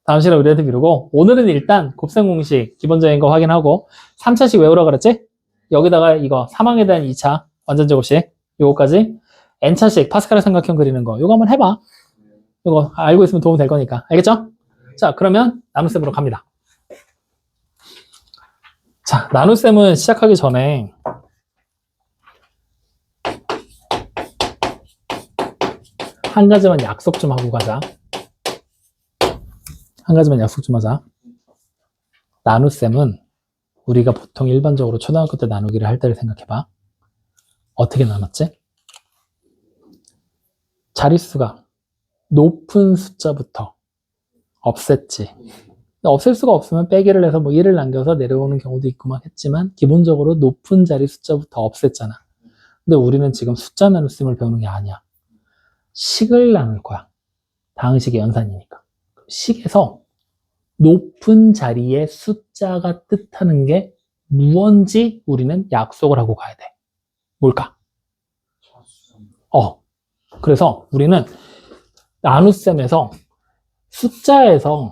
다음 시간에 우리한테 미루고 오늘은 일단 곱셈 공식 기본적인 거 확인하고 3차식 외우라 그랬지? 여기다가 이거 사망에 대한 2차 완전 제곱식 요거까지 n차식 파스칼의 삼각형 그리는 거 요거 한번 해봐. 요거 알고 있으면 도움 될 거니까. 알겠죠? 자, 그러면 나눗셈으로 갑니다. 자, 나눗셈은 시작하기 전에 한 가지만 약속 좀 하고 가자. 한 가지만 약속 좀 하자. 나눗셈은 우리가 보통 일반적으로 초등학교 때 나누기를 할 때를 생각해봐. 어떻게 나눴지? 자릿수가 높은 숫자부터 없앴지. 없앨 수가 없으면 빼기를 해서 뭐 1을 남겨서 내려오는 경우도 있구만 했지만 기본적으로 높은 자리 숫자부터 없앴잖아. 근데 우리는 지금 숫자 나눗셈을 배우는 게 아니야. 식을 나눌 거야. 다항식의 연산이니까. 식에서 높은 자리의 숫자가 뜻하는 게 무언지 우리는 약속을 하고 가야 돼. 뭘까? 그래서 우리는 나눗셈에서 숫자에서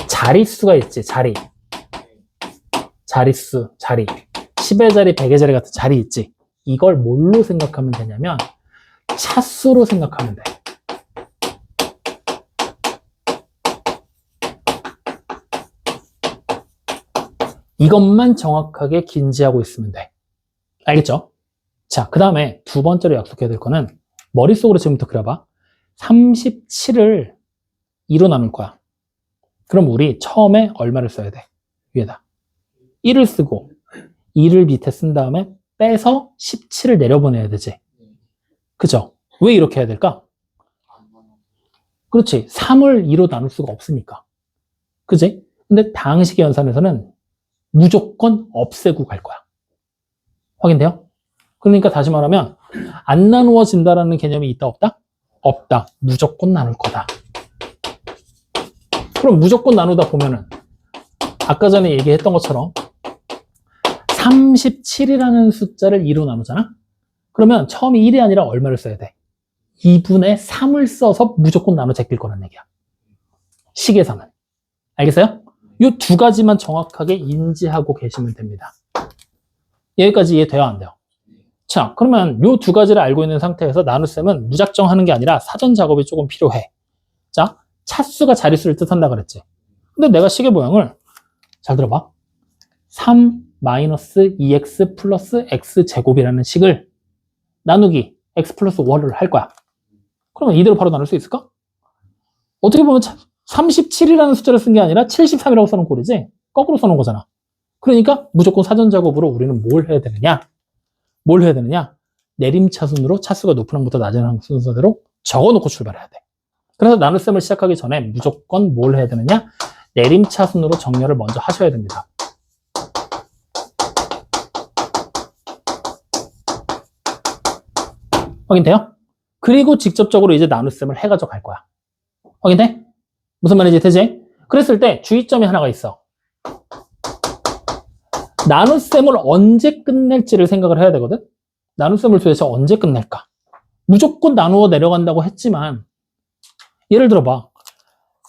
자릿수가 있지, 자리. 자릿수, 자리. 10의 자리, 100의 자리 같은 자리 있지. 이걸 뭘로 생각하면 되냐면 차수로 생각하면 돼. 이것만 정확하게 긴지하고 있으면 돼. 알겠죠? 자, 그 다음에 두 번째로 약속해야 될 거는 머릿속으로 지금부터 그려봐. 37을 2로 나눌 거야. 그럼 우리 처음에 얼마를 써야 돼? 위에다 1을 쓰고 2를 밑에 쓴 다음에 빼서 17을 내려보내야 되지. 그죠? 왜 이렇게 해야 될까? 그렇지. 3을 2로 나눌 수가 없으니까. 그지? 근데 다항식의 연산에서는 무조건 없애고 갈 거야. 확인돼요? 그러니까 다시 말하면 안 나누어진다라는 개념이 있다 없다? 없다. 무조건 나눌 거다. 그럼 무조건 나누다 보면은 아까 전에 얘기했던 것처럼 37이라는 숫자를 2로 나누잖아? 그러면 처음에 1이 아니라 얼마를 써야 돼? 2분의 3을 써서 무조건 나눠 제낄 거란 얘기야. 식에서는. 알겠어요? 이 두 가지만 정확하게 인지하고 계시면 됩니다. 여기까지 이해돼요? 안 돼요? 자, 그러면 이 두 가지를 알고 있는 상태에서 나눗셈은 무작정 하는 게 아니라 사전 작업이 조금 필요해. 자, 차수가 자릿수를 뜻한다 그랬지. 근데 내가 식의 모양을 잘 들어봐. 3-2x 플러스 x제곱이라는 식을 나누기 x 플러스 1을 할 거야. 그러면 이대로 바로 나눌 수 있을까? 어떻게 보면 37이라는 숫자를 쓴 게 아니라 73이라고 써놓은 꼴이지. 거꾸로 써놓은 거잖아. 그러니까 무조건 사전 작업으로 우리는 뭘 해야 되느냐? 뭘 해야 되느냐? 내림차순으로 차수가 높은 항부터 낮은 항 순서대로 적어놓고 출발해야 돼. 그래서 나눗셈을 시작하기 전에 무조건 뭘 해야 되느냐? 내림차순으로 정렬을 먼저 하셔야 됩니다. 확인돼요? 그리고 직접적으로 이제 나눗셈을 해가지고 갈 거야. 확인돼? 무슨 말인지 되지? 그랬을 때 주의점이 하나가 있어. 나눗셈을 언제 끝낼지를 생각을 해야 되거든? 나눗셈을 도대체 언제 끝낼까? 무조건 나누어 내려간다고 했지만 예를 들어봐.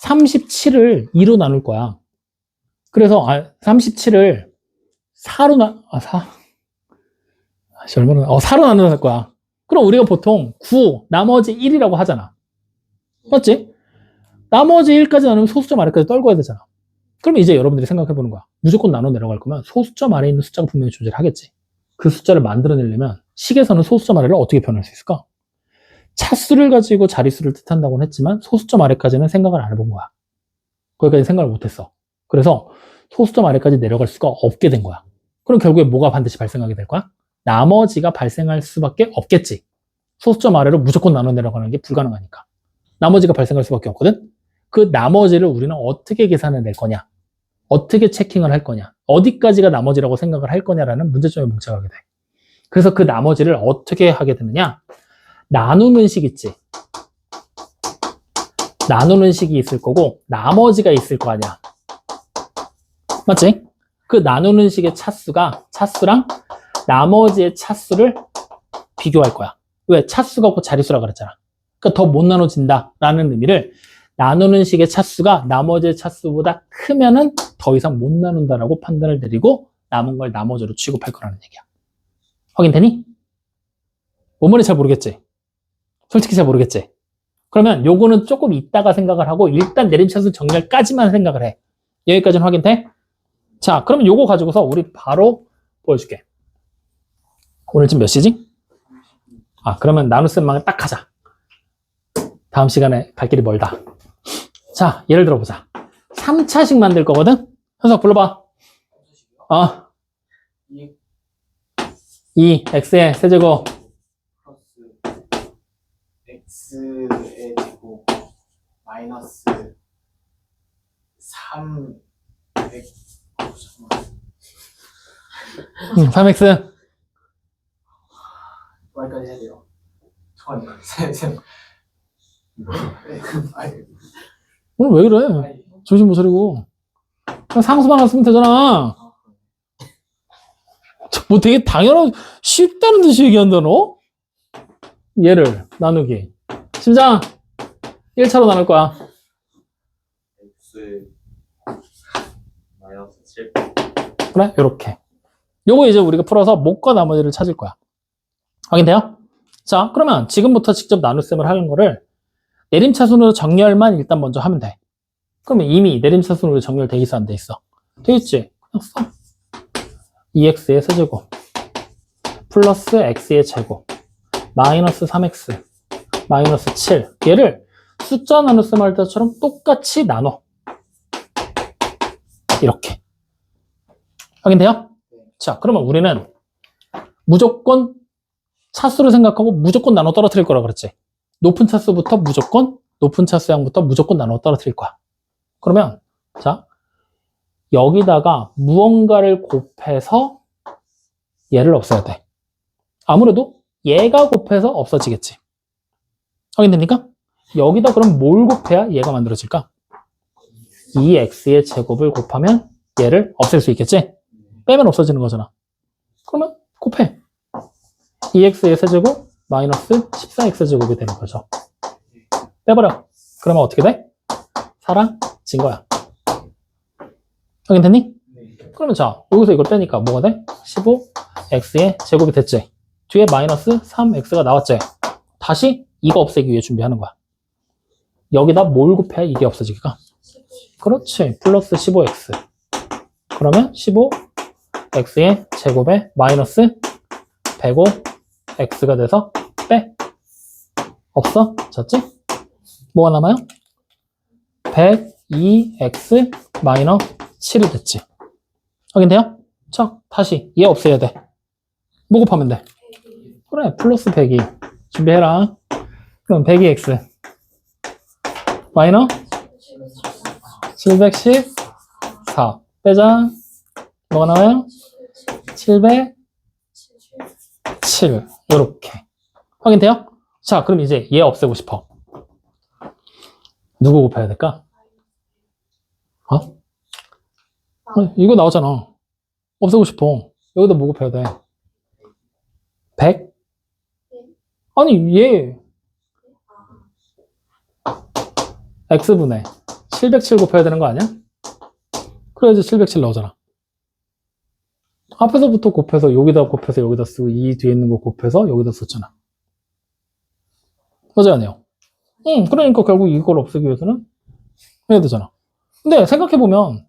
37을 2로 나눌 거야. 그래서 37을 4로 4로 나눌 거야. 그럼 우리가 보통 9, 나머지 1이라고 하잖아. 맞지? 나머지 1까지 나누면 소수점 아래까지 떨궈야 되잖아. 그럼 이제 여러분들이 생각해 보는 거야. 무조건 나눠 내려갈 거면 소수점 아래에 있는 숫자가 분명히 존재를 하겠지. 그 숫자를 만들어내려면 식에서는 소수점 아래를 어떻게 표현할 수 있을까? 차수를 가지고 자릿수를 뜻한다고는 했지만 소수점 아래까지는 생각을 안 해본 거야. 거기까지 생각을 못했어. 그래서 소수점 아래까지 내려갈 수가 없게 된 거야. 그럼 결국에 뭐가 반드시 발생하게 될 거야? 나머지가 발생할 수밖에 없겠지. 소수점 아래로 무조건 나눠 내려가는 게 불가능하니까. 나머지가 발생할 수밖에 없거든? 그 나머지를 우리는 어떻게 계산해 낼 거냐? 어떻게 체킹을 할 거냐? 어디까지가 나머지라고 생각을 할 거냐라는 문제점에 봉착하게 돼. 그래서 그 나머지를 어떻게 하게 되느냐? 나누는 식 있지. 나누는 식이 있을 거고 나머지가 있을 거 아니야. 맞지? 그 나누는 식의 차수랑 나머지의 차수를 비교할 거야. 왜? 차수가 없고 자릿수라 그랬잖아. 그러니까 더 못 나눠진다 라는 의미를 나누는 식의 차수가 나머지의 차수보다 크면은 더 이상 못 나눈다라고 판단을 내리고 남은 걸 나머지로 취급할 거라는 얘기야. 확인되니? 뭔 말인지 잘 모르겠지? 솔직히 잘 모르겠지? 그러면 요거는 조금 이따가 생각을 하고 일단 내림차수 정렬까지만 생각을 해. 여기까지는 확인돼? 자, 그러면 요거 가지고서 우리 바로 보여줄게. 오늘 지금 몇 시지? 그러면 나눗셈만 딱 하자. 다음 시간에 갈 길이 멀다. 자, 예를 들어보자. 3차식 만들 거거든? 현석 불러봐. 2x의 세제곱 플러스 x의 제곱 마이너스 3x 여기까지 해야 돼요. 잠깐만요. 오늘 왜 그래? 정신 못 차리고. 그냥 상수만 안 쓰면 되잖아. 뭐 되게 당연한, 쉽다는 듯이 얘기한다, 너? 얘를 나누기. 심장, 1차로 나눌 거야. x 마이너스 7. 그래? 요렇게. 요거 이제 우리가 풀어서 목과 나머지를 찾을 거야. 확인돼요? 자, 그러면 지금부터 직접 나눗셈을 하는 거를 내림차순으로 정렬만 일단 먼저 하면 돼. 그러면 이미 내림차순으로 정렬돼 있어, 안 돼 있어? 돼 있지? 그냥 써. 2x의 세제곱 플러스 x의 제곱 마이너스 3x 마이너스 7. 얘를 숫자 나눗셈 할 때처럼 똑같이 나눠. 이렇게. 확인돼요? 자, 그러면 우리는 무조건 차수를 생각하고 무조건 나눠 떨어뜨릴 거라 그랬지. 높은 차수부터 무조건, 높은 차수양부터 무조건 나눠 떨어뜨릴 거야. 그러면 자, 여기다가 무언가를 곱해서 얘를 없애야 돼. 아무래도 얘가 곱해서 없어지겠지. 확인됩니까? 여기다 그럼 뭘 곱해야 얘가 만들어질까? 2x의 제곱을 곱하면 얘를 없앨 수 있겠지? 빼면 없어지는 거잖아. 그러면 곱해. 2x의 세제곱 마이너스 14x 제곱이 되는 거죠. 빼버려. 그러면 어떻게 돼? 사라진 거야. 확인됐니? 그러면 자, 여기서 이걸 빼니까 뭐가 돼? 15x의 제곱이 됐지. 뒤에 마이너스 3x가 나왔지. 다시 이거 없애기 위해 준비하는 거야. 여기다 뭘 곱해야 이게 없어지기가? 그렇지. 플러스 15x. 그러면 15x의 제곱에 마이너스 105x가 돼서 빼. 없어? 졌지? 뭐가 남아요? 102x 마이너스 7이 됐지. 확인돼요? 자, 다시 얘 없애야 돼. 뭐 곱하면 돼? 그래, 플러스 102. 준비해라. 그럼 102x 마이너스 714 빼자. 뭐가 나와요? 707. 요렇게. 확인돼요? 자, 그럼 이제 얘 없애고 싶어. 누구 곱해야 될까? 이거 나오잖아. 없애고 싶어. 여기다 뭐 곱해야 돼? 100? 아니, 얘 x분의 707 곱해야 되는 거 아니야? 그래야지 707 나오잖아. 앞에서부터 곱해서 여기다 곱해서 여기다 쓰고 이 뒤에 있는 거 곱해서 여기다 썼잖아. 맞아요, 아니에요? 그러니까 결국 이걸 없애기 위해서는 해야 되잖아. 근데 생각해보면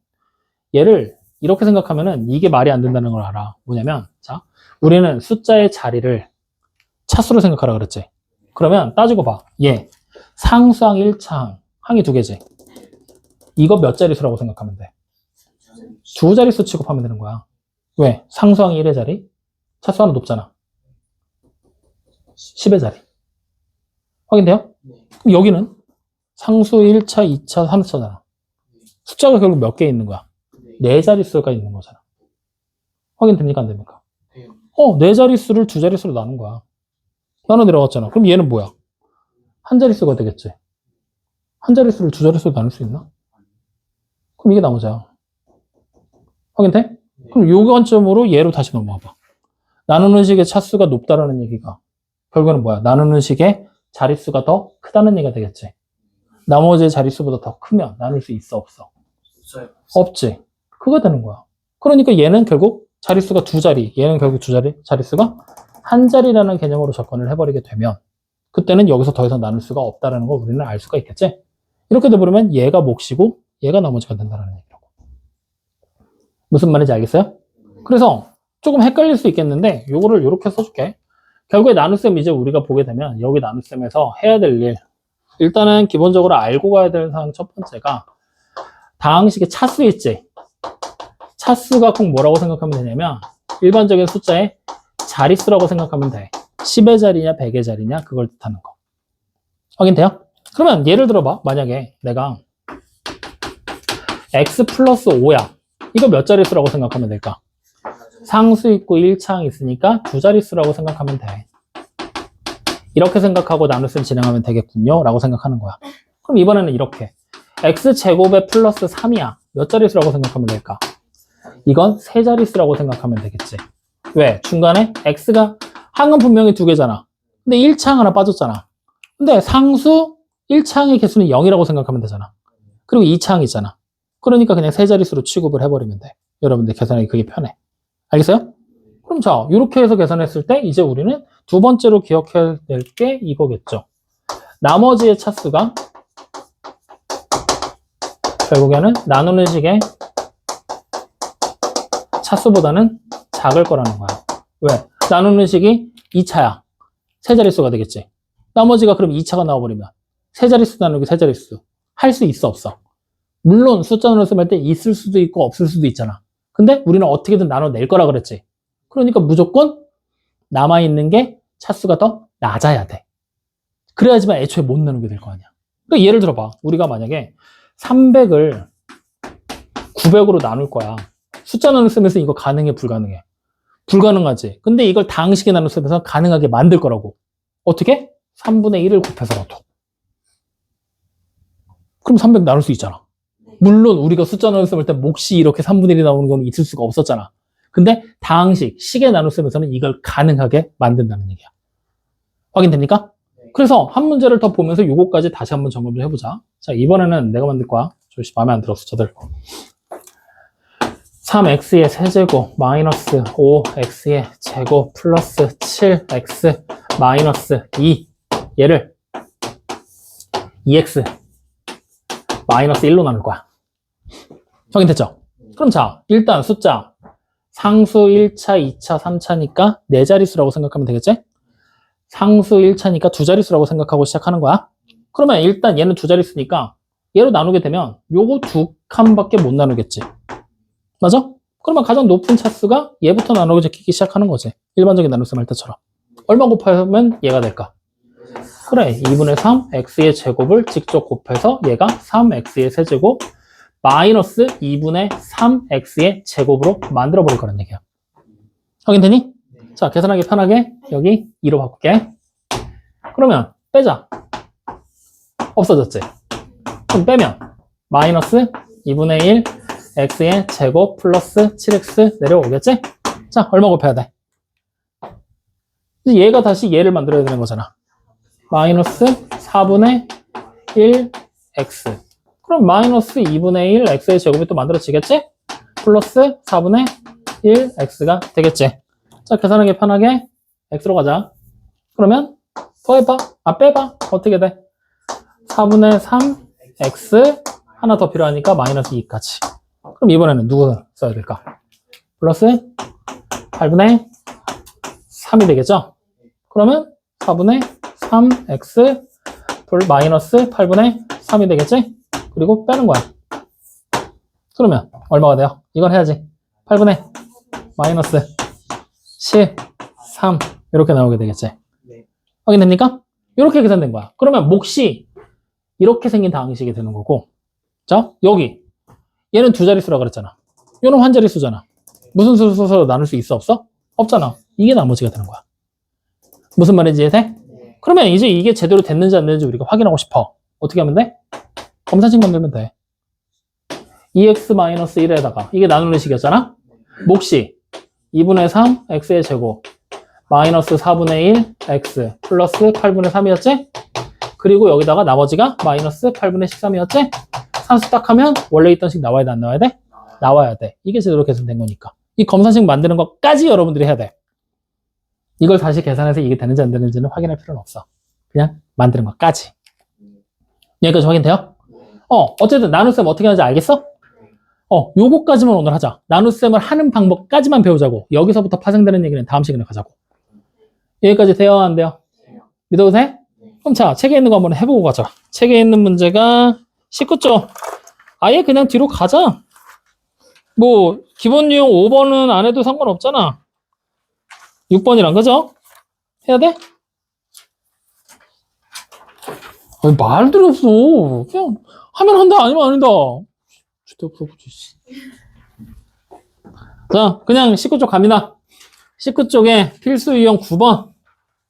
얘를 이렇게 생각하면은 이게 말이 안 된다는 걸 알아. 뭐냐면, 자, 우리는 숫자의 자리를 차수로 생각하라 그랬지. 그러면 따지고 봐. 얘 상수항 1차항 항이 두 개지. 이거 몇 자릿수라고 생각하면 돼? 두 자릿수 취급하면 되는 거야. 왜? 상수항 1의 자리, 차수 하나 높잖아. 10의 자리. 확인돼요? 그럼 여기는 상수 1차, 2차, 3차잖아. 숫자가 결국 몇 개 있는 거야? 네 자릿수가 있는 거잖아. 확인됩니까? 안 됩니까? 네 자릿수를 두 자릿수로 나눈 거야. 나눠 내려갔잖아. 그럼 얘는 뭐야? 한 자릿수가 되겠지. 한 자릿수를 두 자릿수로 나눌 수 있나? 그럼 이게 나머지야. 확인돼? 그럼 요 관점으로 얘로 다시 넘어와 봐. 나누는 식의 차수가 높다라는 얘기가 결국에는 뭐야? 나누는 식의 자릿수가 더 크다는 얘기가 되겠지. 나머지의 자릿수보다 더 크면 나눌 수 있어, 없어? 없지. 그거 되는 거야. 그러니까 얘는 결국 자릿수가 두 자리, 얘는 결국 두 자리, 자릿수가 한 자리라는 개념으로 접근을 해버리게 되면 그때는 여기서 더 이상 나눌 수가 없다는 걸 우리는 알 수가 있겠지. 이렇게 돼버리면 얘가 몫이고 얘가 나머지가 된다는 얘기라고. 무슨 말인지 알겠어요? 그래서 조금 헷갈릴 수 있겠는데 요거를 이렇게 써줄게. 결국에 나눗셈 이제 우리가 보게 되면 여기 나눗셈에서 해야 될 일, 일단은 기본적으로 알고 가야 될 사항 첫 번째가 다항식의 차수 있지. 차수가 꼭 뭐라고 생각하면 되냐면 일반적인 숫자의 자릿수라고 생각하면 돼. 10의 자리냐 100의 자리냐 그걸 뜻하는 거. 확인돼요? 그러면 예를 들어봐. 만약에 내가 x 플러스 5야. 이거 몇 자릿수라고 생각하면 될까? 상수 있고 1차항 있으니까 두 자릿수라고 생각하면 돼. 이렇게 생각하고 나눗셈 진행하면 되겠군요 라고 생각하는 거야. 그럼 이번에는 이렇게 x제곱에 플러스 3이야. 몇 자릿수라고 생각하면 될까? 이건 세 자릿수라고 생각하면 되겠지. 왜? 중간에 x가 항은 분명히 두 개잖아. 근데 1차항 하나 빠졌잖아. 근데 상수 1차항의 개수는 0이라고 생각하면 되잖아. 그리고 2차항 있잖아. 그러니까 그냥 세 자릿수로 취급을 해버리면 돼. 여러분들 계산하기 그게 편해. 알겠어요? 그럼 자, 이렇게 해서 계산했을 때 이제 우리는 두 번째로 기억해야 될 게 이거겠죠. 나머지의 차수가 결국에는 나누는 식의 차수보다는 작을 거라는 거야. 왜? 나누는 식이 2차야. 세 자릿수가 되겠지. 나머지가 그럼 2차가 나와버리면 세 자릿수 나누기 세 자릿수. 할 수 있어, 없어? 물론 숫자 나눗셈 할 때 있을 수도 있고 없을 수도 있잖아. 근데 우리는 어떻게든 나눠낼 거라 그랬지. 그러니까 무조건 남아있는 게 차수가 더 낮아야 돼. 그래야지만 애초에 못 나누게 될 거 아니야. 그러니까 예를 들어봐. 우리가 만약에 300을 900으로 나눌 거야. 숫자 나눗셈에서 이거 가능해, 불가능해? 불가능하지. 근데 이걸 다항식의 나눗셈에서 가능하게 만들 거라고. 어떻게? 3분의 1을 곱해서라도. 그럼 300 나눌 수 있잖아. 물론 우리가 숫자 나눗셈 할 때 몫이 이렇게 3분의 1이 나오는 건 있을 수가 없었잖아. 근데 다항식, 식의 나눗셈에서는 이걸 가능하게 만든다는 얘기야. 확인됩니까? 그래서 한 문제를 더 보면서 요거까지 다시 한번 점검 좀 해보자. 자, 이번에는 내가 만들 거야. 조금씩 마음에 안 들어, 숫자들. 3x의 세제곱 마이너스 5x의 제곱 플러스 7x 마이너스 2 얘를 2x 마이너스 1로 나눌 거야. 확인됐죠? 그럼 자, 일단 숫자 상수 1차, 2차, 3차니까 네 자릿수라고 생각하면 되겠지? 상수 1차니까 두 자릿수라고 생각하고 시작하는 거야. 그러면 일단 얘는 두 자릿수니까 얘로 나누게 되면 요거 두 칸밖에 못 나누겠지. 맞아? 그러면 가장 높은 차수가 얘부터 나누기 적히기 시작하는 거지. 일반적인 나눗셈 할 때처럼. 얼마 곱하면 얘가 될까? 그래, 2분의 3 x의 제곱을 직접 곱해서 얘가 3x의 세제곱 마이너스 2분의 3x의 제곱으로 만들어 버릴 거란 얘기야. 확인되니? 자, 계산하기 편하게 여기 2로 바꿀게. 그러면 빼자. 없어졌지? 그럼 빼면 마이너스 2분의 1 x의 제곱 플러스 7x 내려오겠지? 자, 얼마 곱해야 돼? 이제 얘가 다시 얘를 만들어야 되는 거잖아. 마이너스 4분의 1 x. 그럼 마이너스 2분의 1 x의 제곱이 또 만들어지겠지? 플러스 4분의 1 x가 되겠지? 자, 계산하기 편하게 x로 가자. 그러면 더해봐. 빼봐. 어떻게 돼? 4분의 3 x 하나 더 필요하니까 마이너스 2까지. 그럼 이번에는 누구 써야 될까? 플러스 8분의 3이 되겠죠? 그러면 4분의 3x 마이너스 8분의 3이 되겠지? 그리고 빼는 거야. 그러면 얼마가 돼요? 이건 해야지. 8분의 마이너스 13 이렇게 나오게 되겠지? 네. 확인됩니까? 이렇게 계산된 거야. 그러면 몫이 이렇게 생긴 다항식이 되는 거고, 자 여기 얘는 두 자릿수라 그랬잖아. 얘는 한 자릿수잖아. 무슨 수로 써서 나눌 수 있어 없어? 없잖아. 이게 나머지가 되는 거야. 무슨 말인지 이해돼? 네. 그러면 이제 이게 제대로 됐는지 안 됐는지 우리가 확인하고 싶어. 어떻게 하면 돼? 검사식 만들면 돼. 2x-1에다가 이게 나누는 식이었잖아. 몫이 2분의 3 x의 제곱 마이너스 4분의 1 x 플러스 8분의 3이었지? 그리고 여기다가 나머지가 마이너스 8분의 13이었지? 산수 딱 하면 원래 있던 식 나와야 돼 안 나와야 돼? 나와야 돼. 이게 제대로 계산된 거니까. 이 검사식 만드는 것까지 여러분들이 해야 돼. 이걸 다시 계산해서 이게 되는지 안 되는지는 확인할 필요는 없어. 그냥 만드는 것까지. 여기까지 확인돼요? 어쨌든 나눗셈 어떻게 하는지 알겠어? 요거까지만 오늘 하자. 나눗셈을 하는 방법까지만 배우자고. 여기서부터 파생되는 얘기는 다음 시간에 가자고. 여기까지 돼요? 안 돼요? 믿어도 돼? 그럼 자, 책에 있는 거 한번 해보고 가자. 책에 있는 문제가 19쪽. 아예 그냥 뒤로 가자. 뭐 기본 유형 5번은 안 해도 상관없잖아. 6번이랑 그죠? 해야 돼? 아니, 말들이 없어. 그냥 하면 한다 아니면 아니다. 주대없어 보지. 자, 그냥 19쪽 갑니다. 19쪽에 필수 유형 9번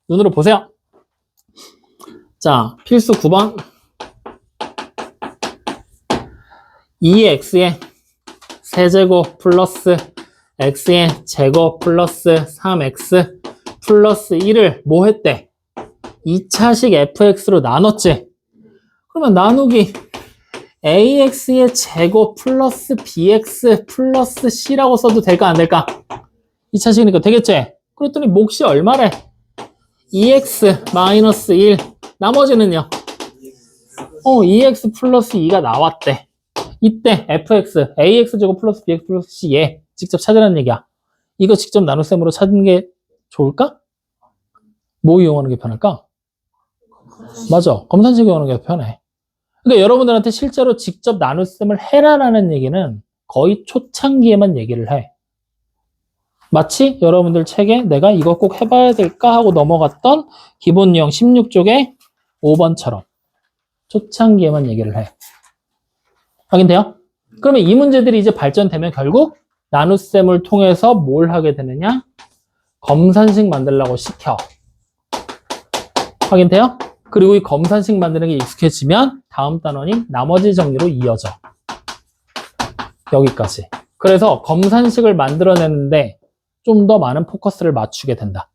눈으로 보세요. 자, 필수 9번 2x의 세제곱 플러스 x의 제곱 플러스 3x 플러스 1을 뭐 했대? 2차식 fx로 나눴지? 그러면 나누기 ax의 제곱 플러스 bx 플러스 c라고 써도 될까 안 될까? 2차식이니까 되겠지? 그랬더니 몫이 얼마래? 2x 마이너스 1 나머지는요? 2x 플러스 2가 나왔대. 이때 fx, ax제곱 플러스 bx 플러스 c 얘 직접 찾으라는 얘기야. 이거 직접 나눗셈으로 찾는 게 좋을까? 뭐 이용하는 게 편할까? 맞아. 검산식 이용하는 게 편해. 그러니까 여러분들한테 실제로 직접 나눗셈을 해라라는 얘기는 거의 초창기에만 얘기를 해. 마치 여러분들 책에 내가 이거 꼭 해봐야 될까 하고 넘어갔던 기본 유형 16쪽의 5번처럼 초창기에만 얘기를 해. 확인돼요? 그러면 이 문제들이 이제 발전되면 결국 나눗셈을 통해서 뭘 하게 되느냐? 검산식 만들라고 시켜. 확인돼요? 그리고 이 검산식 만드는 게 익숙해지면 다음 단원이 나머지 정리로 이어져. 여기까지. 그래서 검산식을 만들어내는데 좀 더 많은 포커스를 맞추게 된다.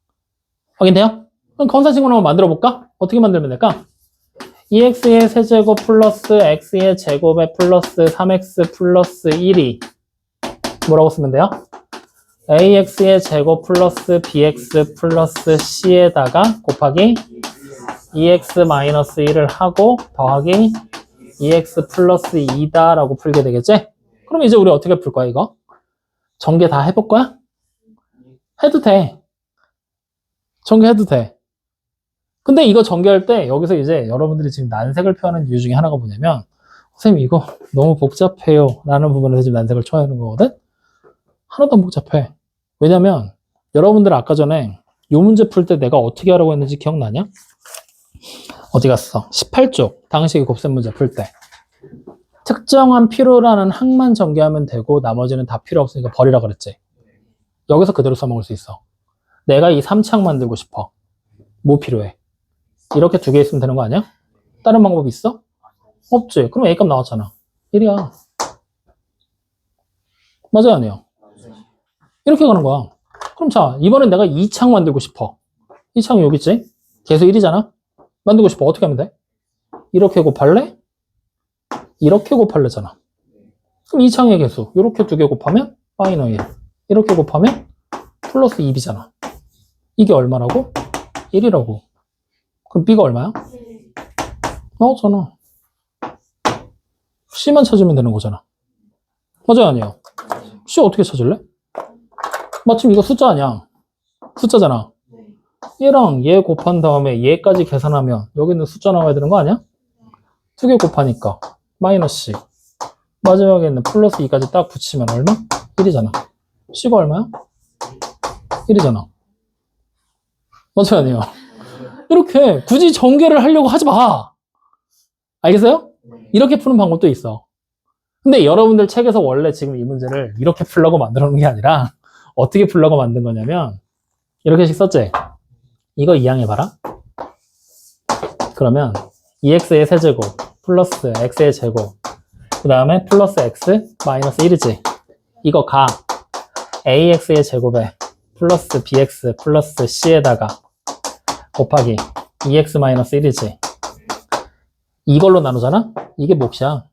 확인돼요? 그럼 검산식을 한번 만들어 볼까? 어떻게 만들면 될까? 2x의 세제곱 플러스 x의 제곱에 플러스 3x 플러스 1이 뭐라고 쓰면 돼요? ax의 제곱 플러스 bx 플러스 c에다가 곱하기 2x 마이너스 1을 하고 더하기 2x 플러스 2다 라고 풀게 되겠지? 그럼 이제 우리 어떻게 풀 거야 이거? 전개 다 해볼 거야? 해도 돼. 전개해도 돼. 근데 이거 전개할 때 여기서 이제 여러분들이 지금 난색을 표하는 이유 중에 하나가 뭐냐면 선생님 이거 너무 복잡해요 라는 부분에서 지금 난색을 쳐야 하는 거거든? 하나도 안 복잡해. 왜냐면 여러분들 아까 전에 이 문제 풀 때 내가 어떻게 하라고 했는지 기억나냐? 어디 갔어? 18쪽 당식의 곱셈 문제 풀 때 특정한 필요라는 항만 전개하면 되고 나머지는 다 필요 없으니까 버리라 그랬지. 여기서 그대로 써먹을 수 있어. 내가 이 3창 만들고 싶어. 뭐 필요해? 이렇게 두 개 있으면 되는 거 아니야? 다른 방법 있어? 없지. 그럼 A값 나왔잖아. 1이야. 맞아요, 아니에요? 이렇게 가는 거야. 그럼 자, 이번엔 내가 2창 만들고 싶어. 2창이 여기 있지? 계수 1이잖아? 만들고 싶어. 어떻게 하면 돼? 이렇게 곱할래? 이렇게 곱할래잖아. 그럼 2창의 개수. 이렇게 두 개 곱하면 마이너 1. 이렇게 곱하면 플러스 2b잖아. 이게 얼마라고? 1이라고. 그럼 b가 얼마야? 나왔잖아. c만 찾으면 되는 거잖아. 맞아요, 아니에요? c 어떻게 찾을래? 마침 이거 숫자 아니야? 숫자잖아. 얘랑 얘 곱한 다음에 얘까지 계산하면 여기는 숫자 나와야 되는 거 아니야? 두 개 곱하니까 마이너스 마지막에는 플러스 2까지 딱 붙이면 얼마? 1이잖아. C가 얼마야? 1이잖아. 맞아요, 아니에요? 이렇게 굳이 전개를 하려고 하지 마. 알겠어요? 이렇게 푸는 방법도 있어. 근데 여러분들 책에서 원래 지금 이 문제를 이렇게 풀려고 만들어 놓은 게 아니라 어떻게 풀려고 만든 거냐면 이렇게씩 썼지? 이거 이항해봐라. 그러면 2x의 세제곱 플러스 x의 제곱 그 다음에 플러스 x 마이너스 1이지. 이거 가 ax의 제곱에 플러스 bx 플러스 c에다가 곱하기 2x 마이너스 1이지. 이걸로 나누잖아? 이게 몫이야.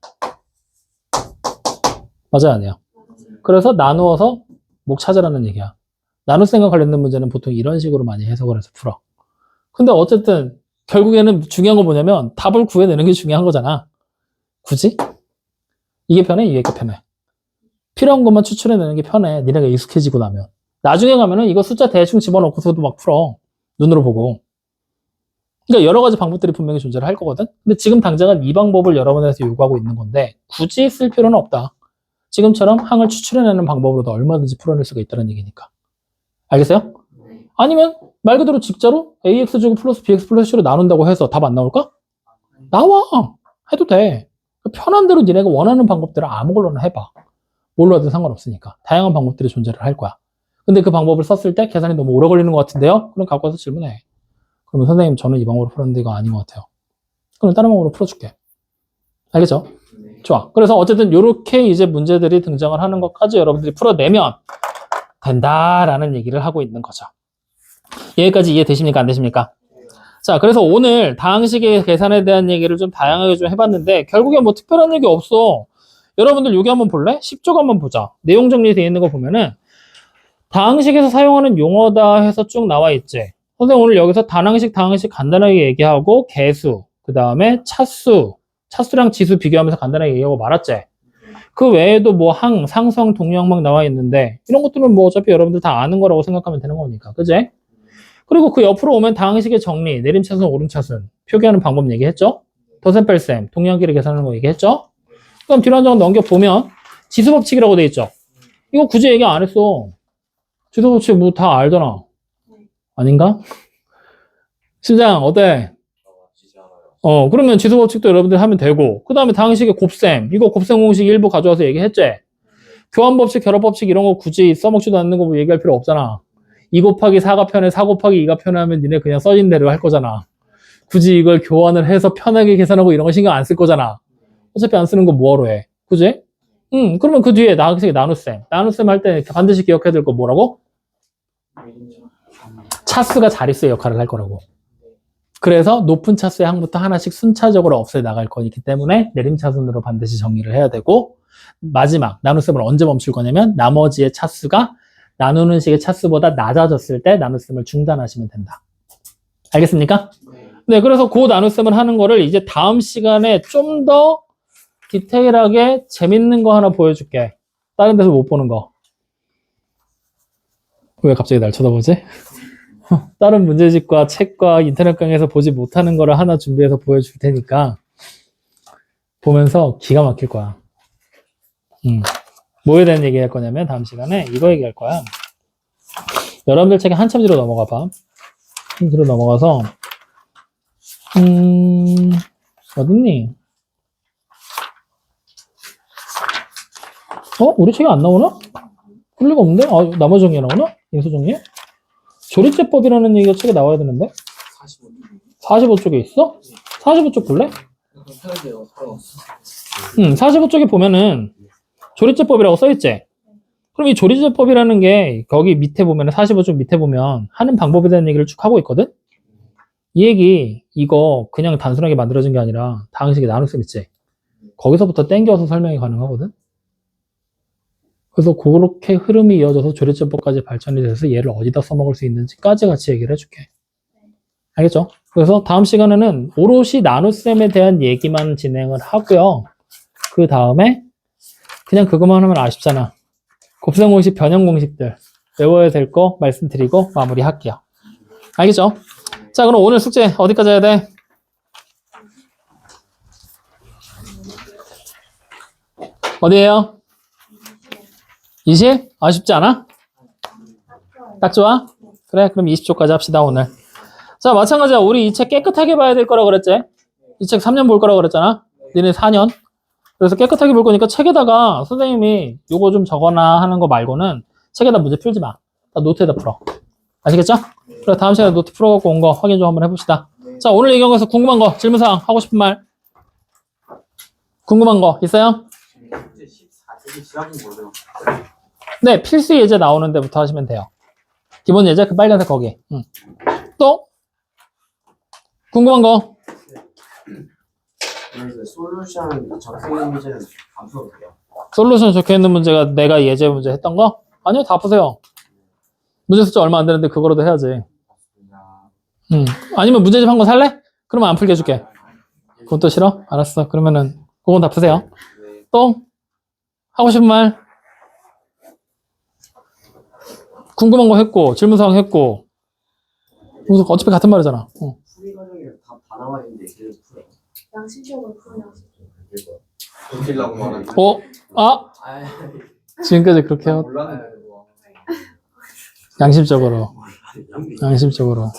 맞아요, 아니에요? 그래서 나누어서 몫 찾으라는 얘기야. 나눗셈과 관련된 문제는 보통 이런 식으로 많이 해석을 해서 풀어. 근데 어쨌든 결국에는 중요한 거 뭐냐면 답을 구해내는 게 중요한 거잖아. 굳이? 이게 편해? 이게 편해? 필요한 것만 추출해내는 게 편해. 니네가 익숙해지고 나면. 나중에 가면은 이거 숫자 대충 집어넣고서도 막 풀어. 눈으로 보고. 그러니까 여러 가지 방법들이 분명히 존재를 할 거거든. 근데 지금 당장은 이 방법을 여러분한테 요구하고 있는 건데 굳이 쓸 필요는 없다. 지금처럼 항을 추출해내는 방법으로도 얼마든지 풀어낼 수가 있다는 얘기니까. 알겠어요? 아니면 말 그대로 직자로 ax제곱 플러스 bx 플러스 c로 나눈다고 해서 답 안 나올까? 나와! 해도 돼. 편한 대로 니네가 원하는 방법대로 아무걸로나 해봐. 뭘로 하든 상관없으니까. 다양한 방법들이 존재를 할 거야. 근데 그 방법을 썼을 때 계산이 너무 오래 걸리는 것 같은데요? 그럼 갖고 와서 질문해. 그러면 선생님 저는 이 방법으로 풀었는데 이거 아닌 것 같아요. 그럼 다른 방법으로 풀어줄게. 알겠죠? 좋아. 그래서 어쨌든 이렇게 이제 문제들이 등장을 하는 것까지 여러분들이 풀어내면 된다라는 얘기를 하고 있는 거죠. 여기까지 이해되십니까? 안 되십니까? 자, 그래서 오늘 다항식의 계산에 대한 얘기를 좀 다양하게 좀 해봤는데 결국에 뭐 특별한 얘기 없어. 여러분들 여기 한번 볼래? 10쪽 한번 보자. 내용 정리되어 있는 거 보면은 다항식에서 사용하는 용어다 해서 쭉 나와 있지. 선생님 오늘 여기서 다항식 간단하게 얘기하고 개수, 그 다음에 차수랑 지수 비교하면서 간단하게 얘기하고 말았지. 그 외에도 뭐 상수항, 동료항 막 나와 있는데 이런 것들은 뭐 어차피 여러분들 다 아는 거라고 생각하면 되는 거니까. 그지? 그리고 그 옆으로 오면 다항식의 정리, 내림차순, 오름차순 표기하는 방법 얘기했죠? 덧셈 뺄셈, 동량끼리 계산하는 거 얘기했죠? 그럼 뒤로 한 장 넘겨보면 지수법칙이라고 돼 있죠? 이거 굳이 얘기 안 했어. 지수법칙 뭐 다 알잖아. 아닌가? 심장 어때? 지지 않아요. 그러면 지수법칙도 여러분들 하면 되고 그 다음에 다항식의 곱셈 이거 곱셈 공식 일부 가져와서 얘기했지? 교환법칙, 결합법칙 이런 거 굳이 써먹지도 않는 거 뭐 얘기할 필요 없잖아. 2 곱하기 4가 편해 4 곱하기 2가 편하면 니네 그냥 써진 대로 할 거잖아. 굳이 이걸 교환을 해서 편하게 계산하고 이런 거 신경 안 쓸 거잖아. 어차피 안 쓰는 거 뭐하러 해? 그지? 그러면 그 뒤에 다항식의 나눗셈 할 때 반드시 기억해야 될 거 뭐라고? 차수가 자릿수의 역할을 할 거라고. 그래서 높은 차수의 항부터 하나씩 순차적으로 없애 나갈 거기 때문에 내림차순으로 반드시 정리를 해야 되고 마지막 나눗셈을 언제 멈출 거냐면 나머지의 차수가 나누는 식의 차수보다 낮아졌을 때 나눗셈을 중단하시면 된다. 알겠습니까? 네, 그래서 그 나눗셈을 하는 거를 이제 다음 시간에 좀 더 디테일하게 재밌는 거 하나 보여줄게. 다른 데서 못 보는 거. 왜 갑자기 날 쳐다보지? 다른 문제집과 책과 인터넷 강의에서 보지 못하는 거를 하나 준비해서 보여줄 테니까 보면서 기가 막힐 거야. 뭐에 대한 얘기 할 거냐면 다음 시간에 이거 얘기할 거야. 여러분들 책에 한참 뒤로 넘어가 봐. 한참 뒤로 넘어가서 어딨니? 우리 책에 안 나오나? 그럴 리가 없는데? 나머지 정리에 나오나? 인수 정리에? 조리제법이라는 얘기가 책에 나와야 되는데? 45쪽에 있어? 45쪽 볼래? 45쪽에 보면은 조리제법이라고 써있지? 그럼 이 조리제법이라는 게 거기 밑에 보면 45쪽 밑에 보면 하는 방법에 대한 얘기를 쭉 하고 있거든? 이 얘기 이거 그냥 단순하게 만들어진 게 아니라 다항식의 나눗셈 있지? 거기서부터 땡겨서 설명이 가능하거든? 그래서 그렇게 흐름이 이어져서 조리제법까지 발전이 돼서 얘를 어디다 써먹을 수 있는지까지 같이 얘기를 해줄게. 알겠죠? 그래서 다음 시간에는 오롯이 나눗셈에 대한 얘기만 진행을 하고요. 그 다음에 그냥 그것만 하면 아쉽잖아. 곱셈 공식, 변형 공식들 외워야 될 거 말씀드리고 마무리할게요. 알겠죠? 자, 그럼 오늘 숙제 어디까지 해야 돼? 어디에요? 20? 아쉽지 않아? 딱 좋아? 그래, 그럼 20초까지 합시다, 오늘. 자, 마찬가지야. 우리 이 책 깨끗하게 봐야 될 거라 그랬지? 이 책 3년 볼 거라 그랬잖아? 니네 4년? 그래서 깨끗하게 볼 거니까 책에다가 선생님이 요거 좀 적어놔 하는 거 말고는 책에다 문제 풀지 마. 다 노트에다 풀어. 아시겠죠? 그래, 다음 시간에 노트 풀어갖고 온 거 확인 좀 한번 해봅시다. 자, 오늘 얘기한 거에서 궁금한 거, 질문사항, 하고 싶은 말. 궁금한 거 있어요? 문제 14쪽이 지각은 뭐죠? 네, 필수 예제 나오는 데부터 하시면 돼요. 기본 예제, 그 빨간색 거기. 또? 궁금한 거? 그래서 솔루션 적혀있는 문제는 안 풀어도 돼요? 솔루션 적혀있는 문제가 내가 예제 문제 했던 거? 아니요, 다 푸세요. 문제 숫자 얼마 안 되는데 그거라도 해야지. 아니면 문제집 한 권 살래? 그러면 안 풀게 해줄게. 그건 또 싫어? 알았어. 그러면은 그건 다 푸세요. 네. 또? 하고 싶은 말? 궁금한 거 했고, 질문사항 했고. 어차피 같은 말이잖아. 풀이 과정에 다 나와 있는데 이제 풀어요. 양심적으로 푸는 양심적으로. 웃기려고 말하는 아! 지금까지 그렇게 해. 몰랐는데 양심적으로. 양심적으로.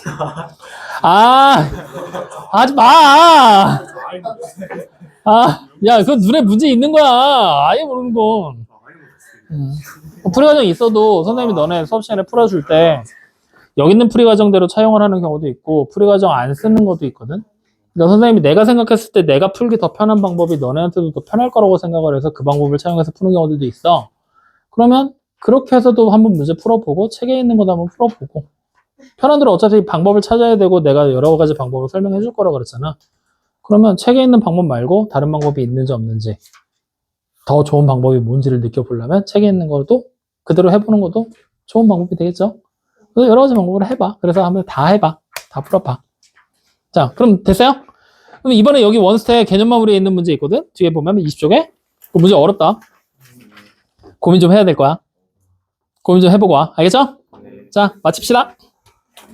아! 하지 마! 아, 야, 그건 눈에 문제 있는 거야. 아예 모르는 건. 풀이 과정이 있어도 선생님이 너네 수업 시간에 풀어줄 때 여기 있는 풀이 과정대로 차용을 하는 경우도 있고 풀이 과정 안 쓰는 것도 있거든. 그러니까 선생님이 내가 생각했을 때 내가 풀기 더 편한 방법이 너네한테도 더 편할 거라고 생각을 해서 그 방법을 차용해서 푸는 경우들도 있어. 그러면 그렇게 해서도 한번 문제 풀어보고 책에 있는 것도 한번 풀어보고 편한 대로 어차피 방법을 찾아야 되고 내가 여러 가지 방법을 설명해 줄 거라고 그랬잖아. 그러면 책에 있는 방법 말고 다른 방법이 있는지 없는지 더 좋은 방법이 뭔지를 느껴보려면 책에 있는 것도 그대로 해보는 것도 좋은 방법이 되겠죠. 그래서 여러 가지 방법을 해봐. 그래서 한번 다 해봐. 다 풀어봐. 자, 그럼 됐어요? 그럼 이번에 여기 원스텝 개념 마무리에 있는 문제 있거든? 뒤에 보면 20쪽에 그 문제 어렵다. 고민 좀 해야 될 거야. 고민 좀 해보고 와. 알겠죠? 자, 마칩시다.